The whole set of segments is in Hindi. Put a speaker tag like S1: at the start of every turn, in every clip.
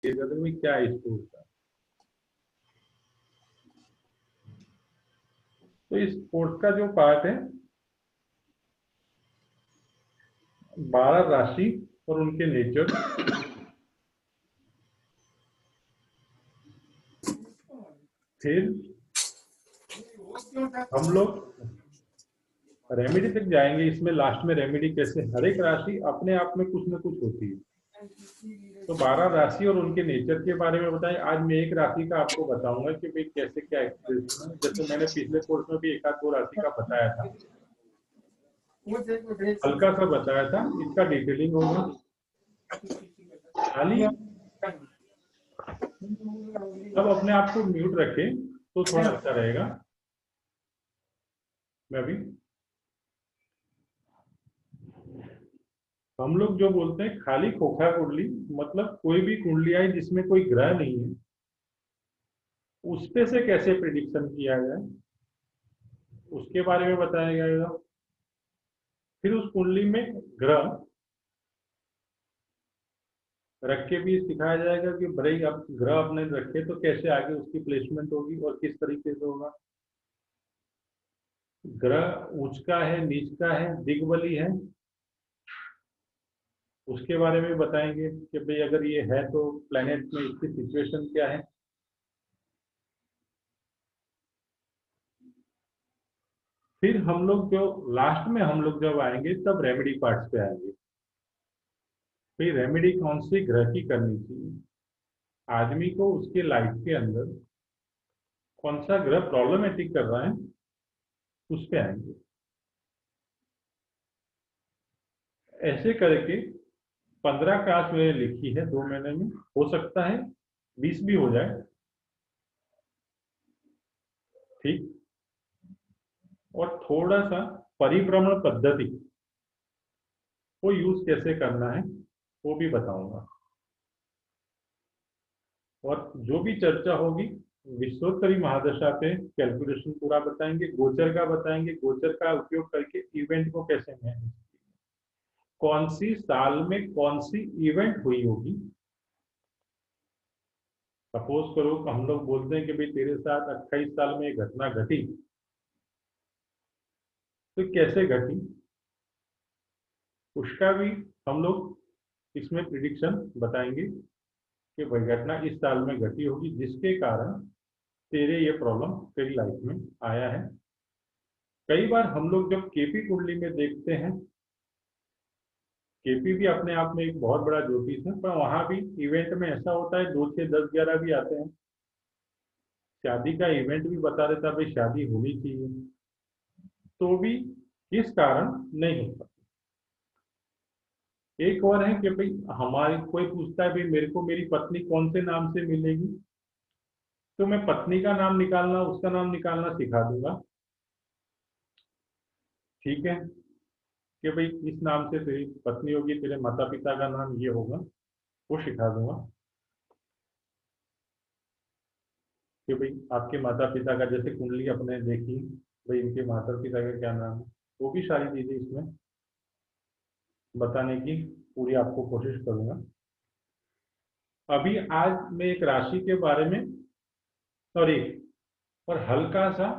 S1: में क्या स्कोर था। तो इस कोर्स का जो पार्ट है 12 राशि और उनके नेचर, फिर हम लोग रेमेडी तक जाएंगे। इसमें लास्ट में रेमेडी कैसे, हर एक राशि अपने आप में कुछ ना कुछ होती है। तो 12 राशि और उनके नेचर के बारे में बताएं। आज मैं एक राशि का आपको बताऊंगा कि भाई कैसे क्या एक्सप्रेशन है। जैसे मैंने पिछले कोर्स में भी एक आध दो राशि का बताया था, हल्का सा बताया था, इसका डिटेलिंग होगा। खाली अब अपने आप को म्यूट रखें तो थोड़ा अच्छा रहेगा। मैं भी हम लोग जो बोलते हैं खाली खोखला कुंडली, मतलब कोई भी कुंडली आई जिसमें कोई ग्रह नहीं है, उस पे से कैसे प्रिडिक्शन किया जाए उसके बारे में बताया जाएगा। फिर उस कुंडली में ग्रह रख के भी सिखाया जाएगा कि भाई आप ग्रह अपने रखे तो कैसे आगे उसकी प्लेसमेंट होगी और किस तरीके से होगा। ग्रह उच्च का है, नीच का है, दिग्बली है, उसके बारे में बताएंगे कि भाई अगर ये है तो प्लेनेट में इसकी सिचुएशन क्या है। फिर हम लोग जो लास्ट में हम लोग जब आएंगे तब रेमेडी पार्ट्स पे आएंगे। भाई रेमेडी कौन सी ग्रह की करनी चाहिए, आदमी को उसके लाइफ के अंदर कौन सा ग्रह प्रॉब्लमेटिक कर रहा है, उस पे आएंगे। ऐसे करके 15 क्लास मैंने लिखी है 2 महीने में, हो सकता है 20 भी हो जाए, ठीक। और थोड़ा सा परिभ्रमण पद्धति को यूज कैसे करना है वो भी बताऊंगा। और जो भी चर्चा होगी विश्वोत्तरी महादशा पे कैलकुलेशन पूरा बताएंगे, गोचर का बताएंगे, गोचर का उपयोग करके इवेंट को कैसे मैनेज, कौन सी साल में कौन सी इवेंट हुई होगी। सपोज करो कि हम लोग बोलते हैं कि भाई तेरे साथ 28 साल में एक घटना घटी, तो कैसे घटी उसका भी हम लोग इसमें प्रिडिक्शन बताएंगे कि भाई घटना इस साल में घटी होगी जिसके कारण तेरे ये प्रॉब्लम तेरी लाइफ में आया है। कई बार हम लोग जब केपी कुंडली में देखते हैं, केपी भी अपने आप में एक बहुत बड़ा ज्योतिष है, पर वहां भी इवेंट में ऐसा होता है 2 6 10 11 भी आते हैं। शादी का इवेंट भी बता देता है भाई शादी होनी चाहिए, तो भी किस कारण नहीं होता। एक और है कि भाई हमारी कोई पूछता है भाई मेरे को मेरी पत्नी कौन से नाम से मिलेगी, तो मैं पत्नी का नाम निकालना उसका नाम निकालना सिखा दूंगा, ठीक है। कि भाई इस नाम से तेरी पत्नी होगी, तेरे माता पिता का नाम ये होगा, वो सिखा दूंगा। कि भाई आपके माता पिता का जैसे कुंडली अपने देखी, भाई इनके माता पिता का क्या नाम है, वो भी सारी चीजें इसमें बताने की पूरी आपको कोशिश करूंगा। अभी आज मैं एक राशि के बारे में, सॉरी, और हल्का सा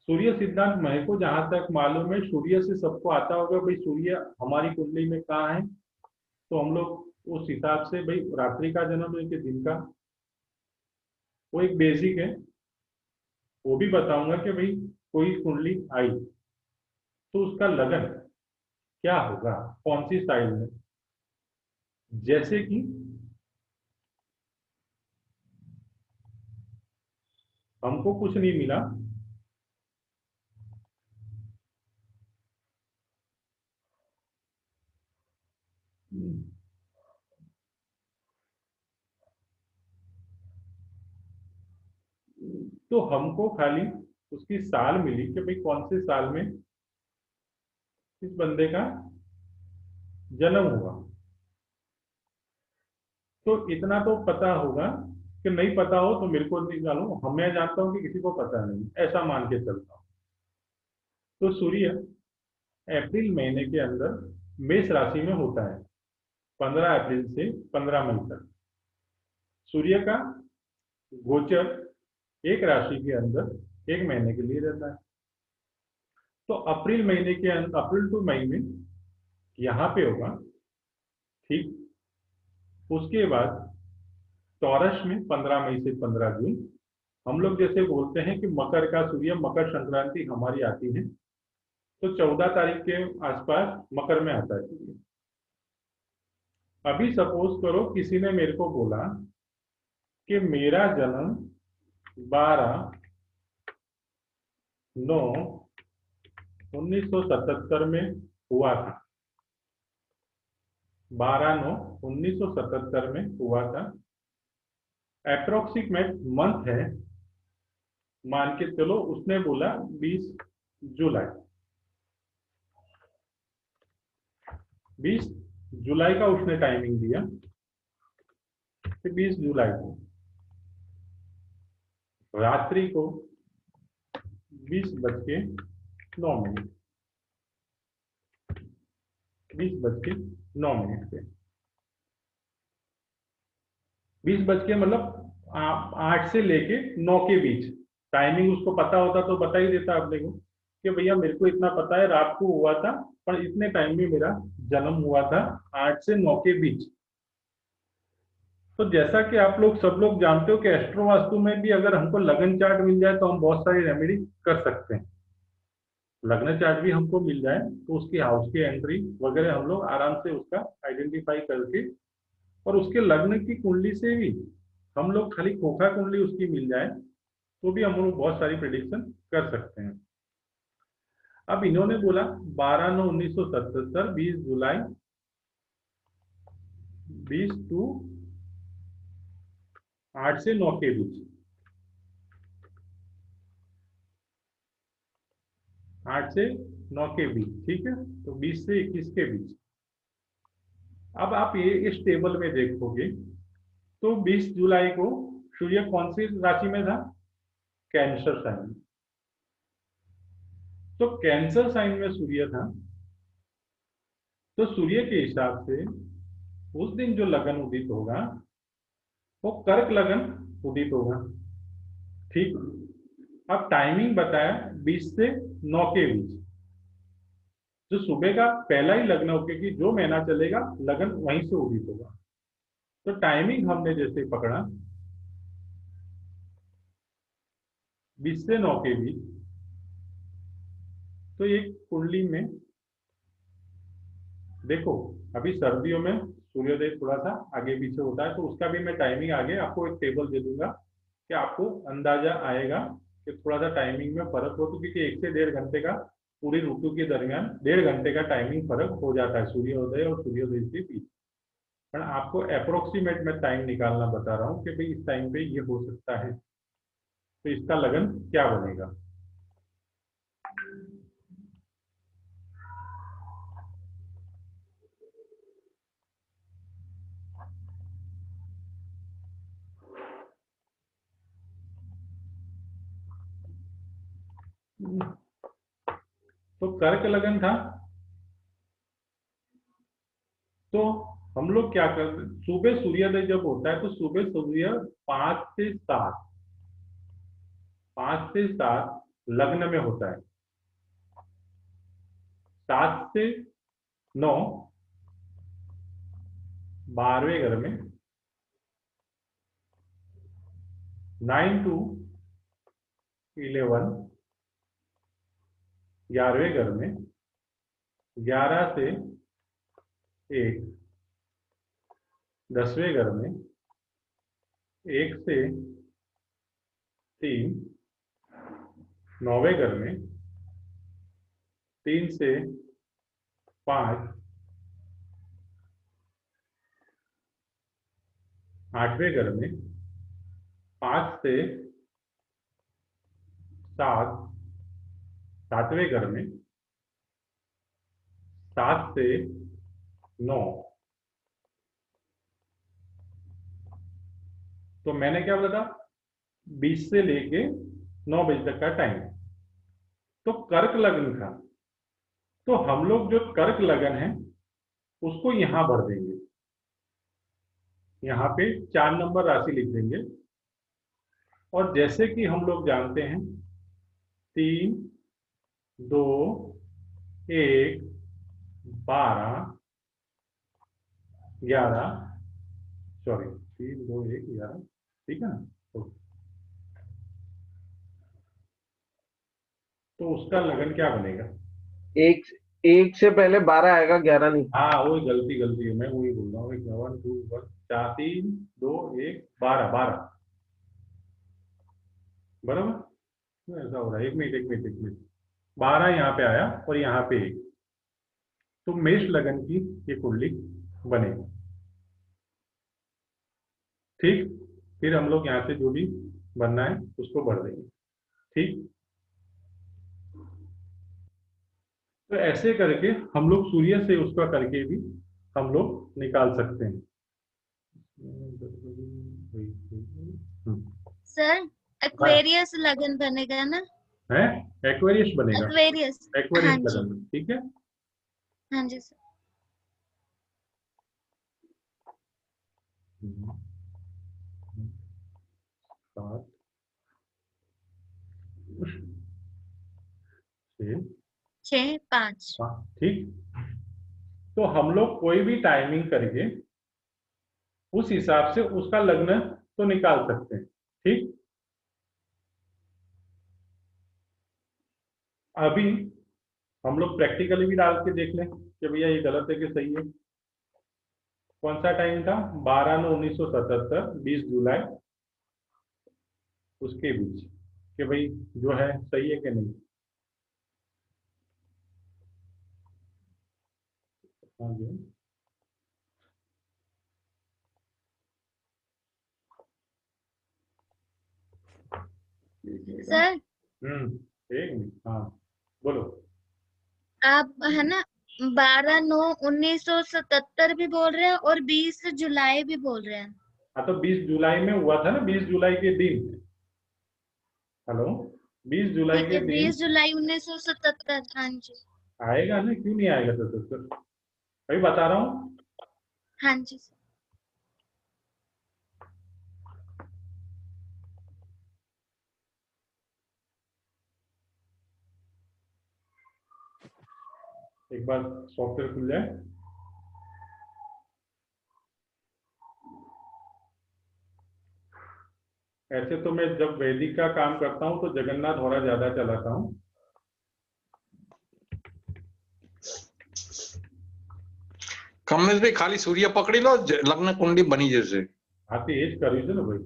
S1: सूर्य सिद्धांत मेरे को जहां तक मालूम है सूर्य से सबको आता होगा भाई सूर्य हमारी कुंडली में कहाँ है, तो हम लोग उस हिसाब से भाई रात्रि का जन्म है कि दिन का, वो एक बेसिक है। वो भी बताऊंगा कि भाई कोई कुंडली आई तो उसका लगन क्या होगा, कौन सी स्टाइल में। जैसे कि हमको कुछ नहीं मिला, तो हमको खाली उसकी साल मिली कि भाई कौन से साल में इस बंदे का जन्म हुआ, तो इतना तो पता होगा। कि नहीं पता हो तो मेरे को निकालो, हम मैं जानता हूँ कि किसी को पता नहीं, ऐसा मान के चलता हूँ। तो सूर्य अप्रैल महीने के अंदर मेष राशि में होता है, 15 अप्रैल से 15 मई तक। सूर्य का गोचर एक राशि के अंदर एक महीने के लिए रहता है। तो अप्रैल महीने के अंदर, अप्रैल टू मई में यहाँ पे होगा, ठीक। उसके बाद टॉरस में 15 मई से 15 जून, हम लोग जैसे बोलते हैं कि मकर का सूर्य, मकर संक्रांति हमारी आती है तो 14 तारीख के आसपास मकर में आता है सूर्य। अभी सपोज करो किसी ने मेरे को बोला कि मेरा जन्म 12/9/1977 में हुआ था, 12/9/1977 में हुआ था। अप्रोक्सीमेट मंथ है, मान के चलो उसने बोला 20 जुलाई। 20 जुलाई का उसने टाइमिंग दिया कि 20 जुलाई को रात्रि को 20:09, 20:09 पे, 20 बज के मतलब 8 से लेके 9 के बीच टाइमिंग उसको पता होता तो बता ही देता अपने को कि भैया मेरे को इतना पता है रात को हुआ था, पर इतने टाइम में मेरा जन्म हुआ था, 8 से 9 के बीच। तो जैसा कि आप लोग सब लोग जानते हो कि एस्ट्रो वास्तु में भी अगर हमको लगन चार्ट मिल जाए तो हम बहुत सारी रेमेडी कर सकते हैं। लग्न चार्ट भी हमको मिल जाए तो उसकी हाउस की एंट्री वगैरह हम लोग आराम से उसका आइडेंटिफाई करके, और उसके लग्न की कुंडली से भी हम लोग खाली खोखा कुंडली उसकी मिल जाए तो भी हम लोग बहुत सारी प्रेडिक्शन कर सकते हैं। अब इन्होंने बोला 12/9/1977, 20 जुलाई, 20 टू 8 से 9 के बीच, 8 से 9 के बीच, ठीक है। तो 20 से 21 के बीच। अब आप ये इस टेबल में देखोगे तो 20 जुलाई को सूर्य कौन सी राशि में था? Cancer sign. तो कैंसर साइन में सूर्य था, तो सूर्य के हिसाब से उस दिन जो लगन उदित होगा वो कर्क लगन उदित होगा, ठीक। अब टाइमिंग बताया 20 से 9 के बीच, जो सुबह का पहला ही लग्न हो, क्योंकि जो महीना चलेगा लगन वहीं से उदित होगा। तो टाइमिंग हमने जैसे पकड़ा 20 से 9 के बीच, तो एक कुंडली में देखो, अभी सर्दियों में सूर्योदय थोड़ा सा आगे पीछे होता है, तो उसका भी मैं टाइमिंग आगे आपको एक टेबल दे दूंगा कि आपको अंदाजा आएगा कि थोड़ा सा टाइमिंग में फर्क हो, तो क्योंकि 1 से 1.5 घंटे का पूरी ऋतु के दरमियान 1.5 घंटे का टाइमिंग फर्क हो जाता है सूर्योदय और सूर्योदय के बीच। पर आपको अप्रोक्सीमेट में टाइम निकालना बता रहा हूँ कि भाई इस टाइम पे ये हो सकता है, तो इसका लगन क्या बनेगा। तो कर्क लगन था, तो हम लोग क्या करते, सुबह सूर्योदय जब होता है तो सुबह सूर्य 5 से 7, 5 से 7 लग्न में होता है, 7 से 9 12वें घर में, 9 to 11 11वें घर में, 11 से 1 10वें घर में, 1 से 3 9वें घर में, 3 से 5 8वें घर में, 5 से 7 7वें घर में, 7 से 9। तो मैंने क्या बोला था, 20 से लेके 9 बजे तक का टाइम, तो कर्क लगन था। तो हम लोग जो कर्क लगन है उसको यहां भर देंगे, यहाँ पे 4 नंबर राशि लिख देंगे। और जैसे कि हम लोग जानते हैं 3, 2, 1, 12, 11, सॉरी 3, 2, 1, 11, ठीक है ना। तो उसका लगन क्या बनेगा?
S2: एक एक से पहले 12 आएगा, 11 नहीं।
S1: हाँ वो गलती गलती है, मैं वही बोल रहा हूँ। 1 2 1 4 3 2 1 12 12, बराबर। तो ऐसा हो रहा है, 1 मिनट 12 यहाँ पे आया और यहाँ पे 1, तो मेष लगन की ये कुंडली बनेगी। ठीक, फिर हम लोग यहाँ से जो भी बनना है उसको भर देंगे। ठीक, तो ऐसे करके हम लोग सूर्य से उसका करके भी हम लोग निकाल सकते हैं।
S3: सर एक्वेरियस लगन बनेगा ना?
S1: है, एक्वेरियस बनेगा।
S3: एक्वेरियस,
S1: एक्वेरियस
S3: हाँ जी,
S1: लगन, ठीक है।
S3: हाँ जी सर।
S1: सात, 6,
S3: 6 5।
S1: 5, ठीक। तो हम लोग कोई भी टाइमिंग करके उस हिसाब से उसका लग्न तो निकाल सकते हैं। ठीक, अभी हम लोग प्रैक्टिकली भी डाल के देख लें कि भैया ये गलत है कि सही है। कौन सा टाइम था? 12/9/1977, 20 जुलाई, उसके बीच, कि भाई जो है सही है कि नहीं। आगे
S3: सर
S1: एक मिनट, हाँ बोलो।
S3: आप है ना 12/9/1977 भी बोल रहे हैं और 20 जुलाई भी बोल रहे हैं।
S1: हाँ तो 20 जुलाई में हुआ था ना, 20 जुलाई के दिन। हेलो, 20 जुलाई
S3: ठीक
S1: के
S3: है,
S1: दिन
S3: 20 जुलाई 1977, हाँ जी।
S1: आएगा ना, क्यों नहीं आएगा? तो अभी बता रहा हूँ।
S3: हाँ जी सर।
S1: एक बार सॉफ्टवेयर खुल जाए। ऐसे तो मैं जब वैदिक का काम करता हूँ तो जगन्नाथ होरा ज्यादा चलाता हूँ।
S4: कमलेश भाई खाली सूर्य पकड़ी लो, लग्न कुंडली बनी जैसे।
S1: हाँ तो एज करी थी ना भाई।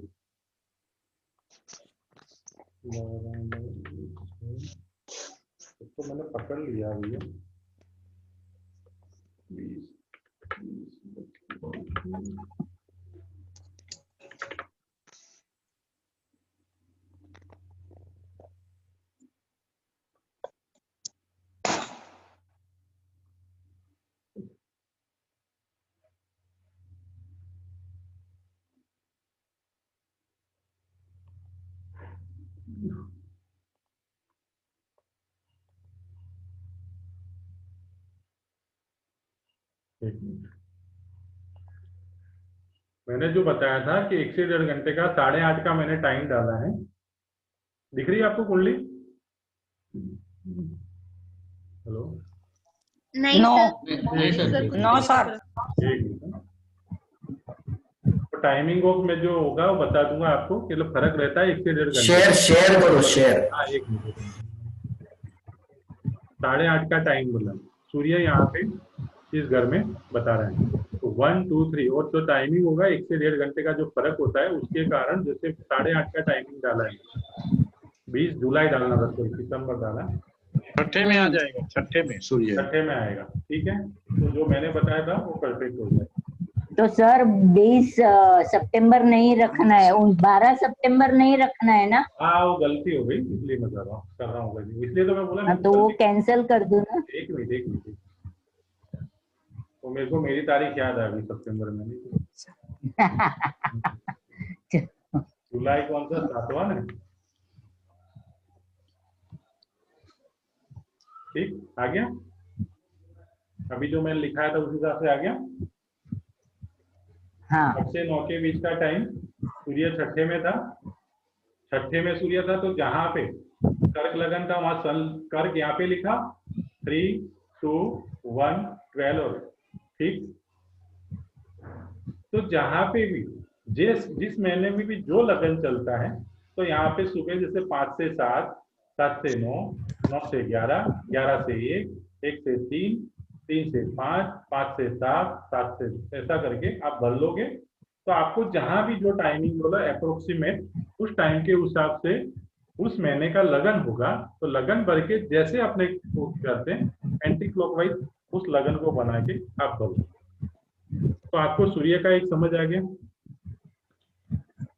S1: तो मैंने पकड़ लिया भैया। 20, एक मिनट। मैंने जो बताया था कि 1 से 1.5 घंटे का, 8:30 का मैंने टाइम डाला है। दिख रही है आपको कुंडली? हेलो,
S3: नहीं
S5: नो
S3: सर।
S5: No sir.
S1: एक मिनट। तो टाइमिंग ऑफ में जो होगा वो बता दूंगा आपको कि मतलब फर्क रहता है 1 से 1.5 घंटे।
S6: शेयर करो शेयर।
S1: हाँ एक मिनट। 8:30 का टाइम बोला, सूर्य यहाँ पे इस घर में बता रहे हैं। तो 1 2 3, और जो टाइमिंग होगा 1 से 1.5 घंटे का जो फर्क होता है उसके कारण, जैसे 8:30 का टाइमिंग डाला है, 20 जुलाई डालना था, तो सितंबर डाला,
S4: छठे में आ जाएगा, छठे में सूर्य।
S1: छठे में आएगा। ठीक है, तो जो मैंने बताया था वो परफेक्ट हो जाएगा।
S5: तो सर 20 सितंबर नहीं रखना है, 12 सितंबर नहीं रखना है ना?
S1: हाँ वो गलती हो गई, इसलिए मैं कर रहा हूँ गलती, इसलिए तो मैं बोला
S5: हाँ, तो वो कैंसिल कर दो ना।
S1: एक मिनट एक मिनट। तो मेरे को मेरी तारीख याद आ गई, सितंबर में नहीं। जुलाई कौन सा, 7वां ना? ठीक, आ गया। अभी जो मैंने लिखा था उस हिसाब से आ गया।
S5: हाँ
S1: 8 से 9 के बीच का टाइम सूर्य छठे में था, छठे में सूर्य था, तो जहां पे कर्क लगन था वहां सन, कर्क यहाँ पे लिखा 3, 2, 1, 12 और ठीक। तो जहां पे भी जिस महीने में भी जो लगन चलता है, तो यहाँ पे सुबह जैसे 5 से 7, 7 से 9, 9 से 11, 11 से 1, 1 से 3, 3 से 5, 5 से 7, 7 से, ऐसा करके आप भर लोगे तो आपको जहां भी जो टाइमिंग बोला अप्रोक्सीमेट उस टाइम के हिसाब से उस महीने का लगन होगा। तो लगन भर के जैसे अपने करते हैं एंटी क्लॉकवाइज उस लगन को बना के आप भरो। तो आपको सूर्य का एक समझ आ गया।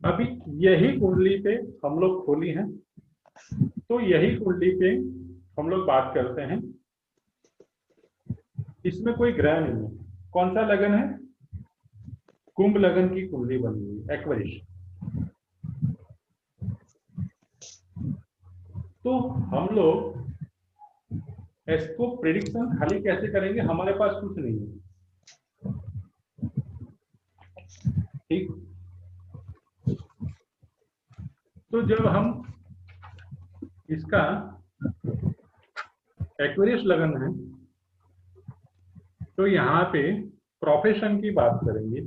S1: अभी यही कुंडली पे हम लोग खोली है, तो यही कुंडली पे हम लोग बात करते हैं। इसमें कोई ग्रह नहीं है। कौन सा लगन है? कुंभ लगन की कुंडली बनी हुई एक्वेरियस। तो हम लोग इसको प्रिडिक्शन खाली कैसे करेंगे? हमारे पास कुछ नहीं है, ठीक। तो जब हम इसका एक्वेरियस लगन है तो यहाँ पे प्रोफेशन की बात करेंगे।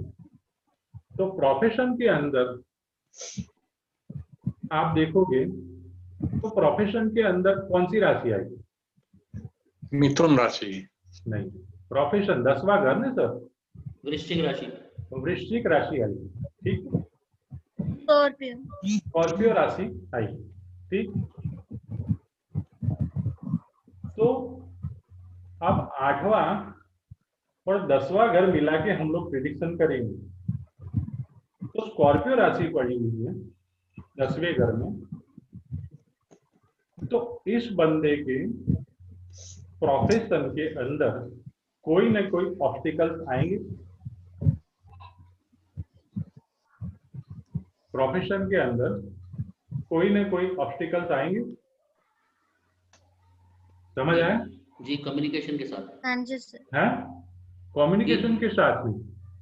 S1: तो प्रोफेशन के अंदर आप देखोगे तो प्रोफेशन के अंदर कौन सी राशि आएगी?
S4: मिथुन राशि।
S1: नहीं, प्रोफेशन 10वां घर ना सर,
S7: वृश्चिक राशि।
S1: तो वृश्चिक राशि आएगी, ठीक।
S3: स्कॉर्पियो।
S1: स्कॉर्पियो राशि आई, ठीक। तो अब 8वां और 10वां घर मिला के हम लोग प्रिडिक्शन करेंगे। तो स्कॉर्पियो राशि पड़ी हुई है 10वें घर में, तो इस बंदे के प्रोफेशन के अंदर कोई ना कोई ऑब्स्टिकल्स आएंगे। प्रोफेशन के अंदर कोई ना कोई ऑब्स्टिकल्स आएंगे। समझ आया?
S7: जी, कम्युनिकेशन के साथ।
S3: हाँ जी सर।
S1: है कम्युनिकेशन के साथ में।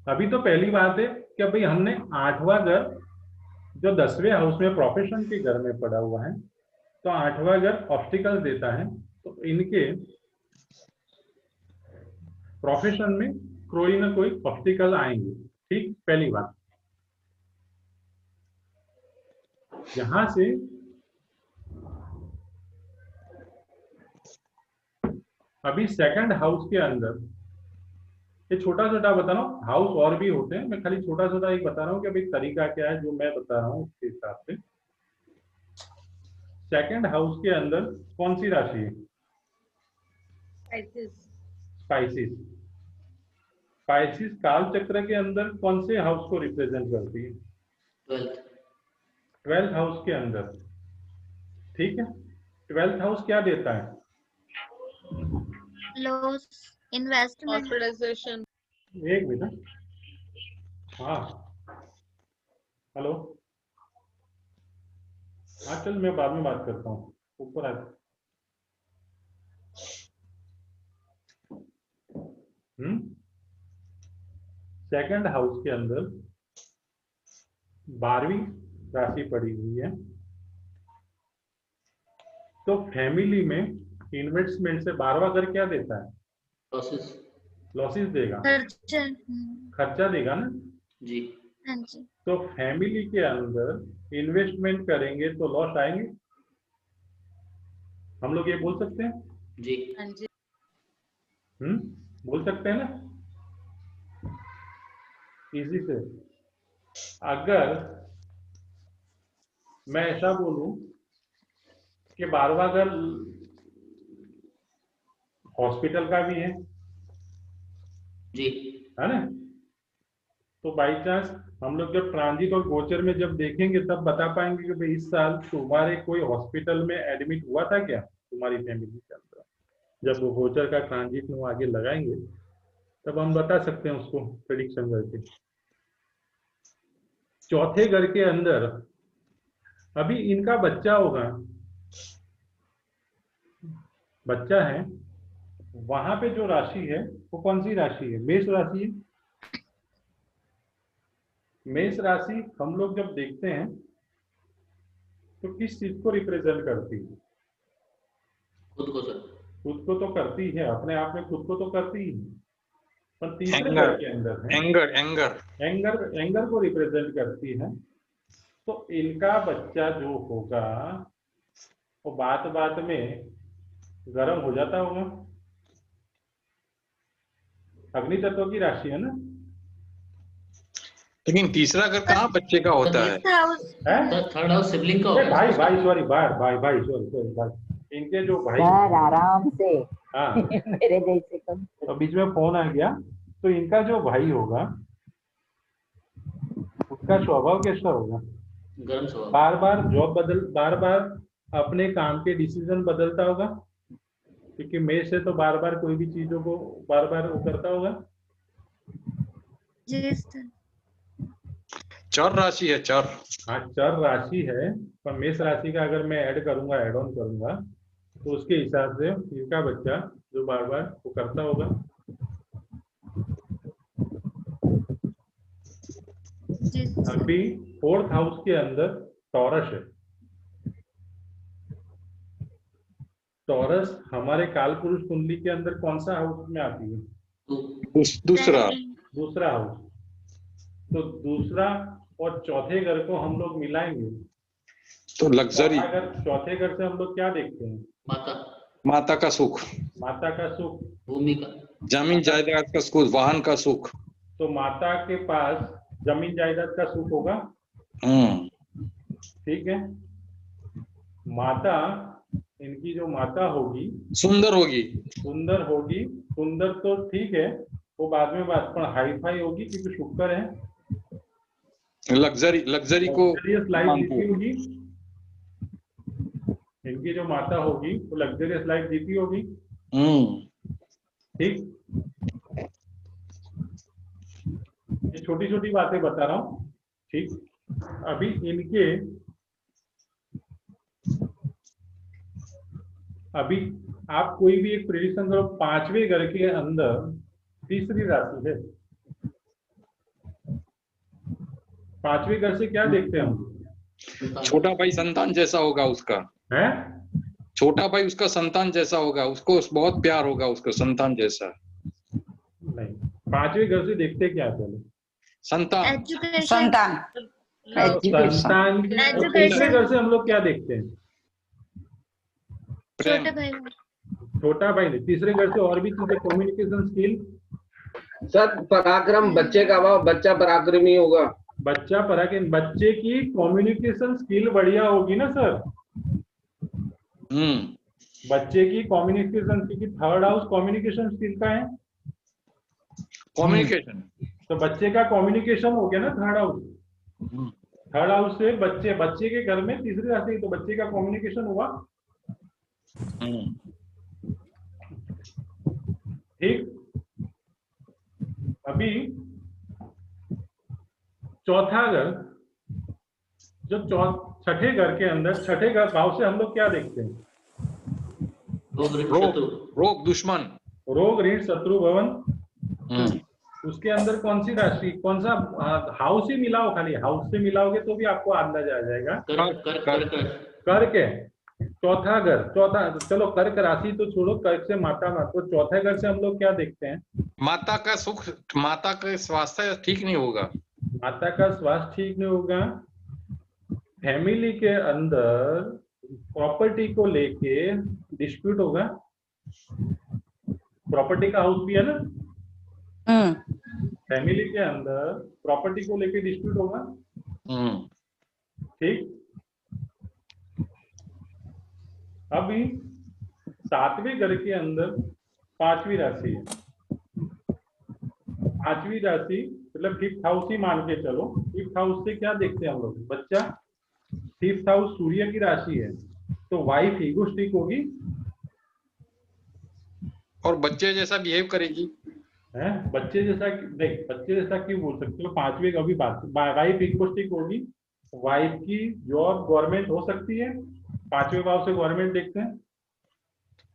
S1: अभी तो पहली बात है कि भाई हमने 8वां घर जो 10वें हाउस में प्रोफेशन के घर में पड़ा हुआ है, तो 8वां घर ऑब्स्टिकल देता है। तो इनके प्रोफेशन में कोई ना कोई ऑब्स्टिकल आएंगे, ठीक। पहली बात। यहां से अभी सेकंड हाउस के अंदर ये छोटा छोटा बता रहा हूँ, हाउस और भी होते हैं, मैं खाली छोटा छोटा एक बता रहा हूँ कि अभी तरीका क्या है जो मैं बता रहा हूँ उसके हिसाब से। सेकंड हाउस के अंदर कौन सी राशि है? स्पाइसिस। स्पाइसिस काल चक्र के अंदर कौन से हाउस को रिप्रेजेंट करती है? 12th हाउस के अंदर, ठीक है। 12th हाउस क्या देता है?
S3: Loss, investment.
S8: हॉस्पिटलाइजेशन।
S1: एक मिनट, हाँ हेलो, हाँ चल मैं बाद में बात करता हूँ, ऊपर आ। सेकंड हाउस के अंदर 12वीं राशि पड़ी हुई है, तो फैमिली में इन्वेस्टमेंट से 12वां घर क्या देता है?
S7: लॉसेस।
S1: लॉसेस देगा,
S3: खर्चा।
S1: खर्चा देगा ना
S7: जी।
S3: हाँ जी।
S1: तो फैमिली के अंदर इन्वेस्टमेंट करेंगे तो लॉस आएंगे, हम लोग ये बोल सकते हैं।
S7: जी।
S8: हाँ जी।
S1: बोल सकते हैं ना इजी से। अगर मैं ऐसा बोलूं कि 12वां घर हॉस्पिटल का भी है
S7: जी।
S1: है ना, तो बाई चांस हम लोग जब ट्रांजिट और गोचर में जब देखेंगे तब बता पाएंगे कि भाई इस साल तुम्हारे कोई हॉस्पिटल में एडमिट हुआ था क्या तुम्हारी फैमिली के अंदर। जब वो गोचर का ट्रांजिट में वो आगे लगाएंगे तब हम बता सकते हैं उसको प्रेडिक्शन करके। चौथे घर के अंदर अभी इनका बच्चा होगा, बच्चा है, वहां पे जो राशि है वो कौन सी राशि है? मेष राशि है। मेष राशि हम लोग जब देखते हैं तो किस चीज को रिप्रेजेंट करती है?
S7: खुद को सर।
S1: खुद को तो करती है, अपने आप में खुद को तो करती ही है, पर तीसरे
S4: Anger.
S1: घर के अंदर है,
S4: एंगर
S1: एंगर को रिप्रेजेंट करती है। तो इनका बच्चा जो होगा वो बात बात में गर्म हो जाता होगा। अग्नि तत्व की राशि है ना?
S4: लेकिन तीसरा घर कहाँ बच्चे का होता है?
S3: हाउस
S1: है?
S7: सर थर्ड हाउस सिबलिंग का
S1: अरे
S7: होगा।
S1: भाई भाई सॉरी भाई सॉरी भाई, इनके जो भाई,
S5: सर आराम से
S1: हाँ
S5: मेरे जैसे कम।
S1: तो बीच में फोन आ गया। तो इनका जो भाई होगा उसका स्वभाव कैसा होगा?
S7: गर्म स्वभाव।
S1: बार बार अपने काम के डिसीजन बदलता होगा, क्योंकि मेष से तो बार बार कोई भी चीजों को बार बार वो करता होगा।
S3: जी सर।
S4: चर राशि है, चर।
S1: हाँ चर राशि है, पर मेष राशि का अगर मैं ऐड करूंगा, ऐड ऑन करूंगा, तो उसके हिसाब से इनका बच्चा जो बार बार वो करता होगा।
S3: जी सर।
S1: अभी 4th हाउस के अंदर टॉरस है। टॉरस हमारे काल पुरुष कुंडली के अंदर कौन सा हाउस में आती है?
S4: दूसरा।
S1: दूसरा हाउस। तो दूसरा और चौथे घर को हम लोग मिलाएंगे
S4: तो लग्जरी,
S1: चौथे घर से हम लोग क्या देखते हैं?
S7: माता।
S4: माता का सुख,
S1: माता का सुख,
S7: भूमि का।
S4: जमीन जायदाद का सुख, वाहन का सुख।
S1: तो माता के पास जमीन जायदाद का सुख होगा। ठीक है। माता, इनकी जो माता होगी
S4: सुंदर होगी।
S1: सुंदर होगी। सुंदर तो ठीक है, वो बाद में बात, पर हाई फाई होगी क्योंकि शुक्र है।
S4: लग्जरी को
S1: लाइफ जीती होगी। इनकी जो माता होगी वो लग्जरियस लाइफ जीती होगी। ठीक, ये छोटी छोटी बातें बता रहा हूँ। ठीक, अभी इनके अभी आप कोई भी एक प्रेडिक्शन करो, 5वें घर के अंदर तीसरी राशि है। 5वें घर से क्या देखते हैं हम?
S4: छोटा भाई संतान जैसा होगा उसका,
S1: है?
S4: छोटा भाई उसका संतान जैसा होगा, उसको बहुत प्यार होगा उसका संतान जैसा।
S1: नहीं, 5वें घर से देखते क्या पहले?
S4: संतान।
S3: एजुकेशन।
S8: संतान।
S1: संतान की। और तीसरे घर से हम लोग क्या देखते हैं?
S4: प्रेम।
S3: छोटे भाई।
S1: छोटा भाई नहीं, तीसरे घर से और भी चीजें, कम्युनिकेशन स्किल।
S2: सर पराक्रम, बच्चे का भाव, बच्चा पराक्रमी होगा।
S1: बच्चा पराक्रम, बच्चे की कम्युनिकेशन स्किल बढ़िया होगी ना सर। बच्चे की communication skill, 3rd house communication skill का है।
S4: कम्युनिकेशन,
S1: तो बच्चे का कम्युनिकेशन हो गया ना 3rd हाउस। 3rd हाउस से बच्चे के घर में तीसरी राशि, तो बच्चे का कम्युनिकेशन हुआ। ठीक, अभी चौथा घर, जो छठे घर के अंदर, छठे घर भाव से हम लोग क्या देखते हैं?
S4: रोग दुश्मन,
S1: रोग ऋण शत्रु भवन। उसके अंदर कौन सी राशि, कौन सा हाउस ही मिलाओ, खाली हाउस से मिलाओगे तो भी आपको अंदाजा आ जाएगा। कर्क है चौथा घर। चलो कर्क राशि तो छोड़ो, कर्क से माता मत, तो चौथे घर से हम लोग क्या देखते हैं?
S4: माता का सुख, माता का स्वास्थ्य ठीक नहीं होगा।
S1: माता का स्वास्थ्य ठीक नहीं होगा। फैमिली के अंदर प्रॉपर्टी को लेके डिस्प्यूट होगा। प्रॉपर्टी का हाउस भी है ना। फैमिली के अंदर प्रॉपर्टी को लेके डिस्प्यूट होगा। ठीक, अभी 7वें घर के अंदर 5वीं राशि है। 5वीं राशि मतलब 5th हाउस ही मान के चलो। 5th हाउस से क्या देखते हैं हम लोग? बच्चा। 5th हाउस सूर्य की राशि है, तो वाइफ इगोस्टिक होगी
S4: और बच्चे जैसा बिहेव करेगी।
S1: है बच्चे जैसा, देख बच्चे जैसा क्यों बोल सकते हो? 5वीं का भी बात, वाइफ इगोस्टिक होगी। वाइफ की जॉब गवर्नमेंट हो सकती है, 5वें भाव से गवर्नमेंट देखते हैं।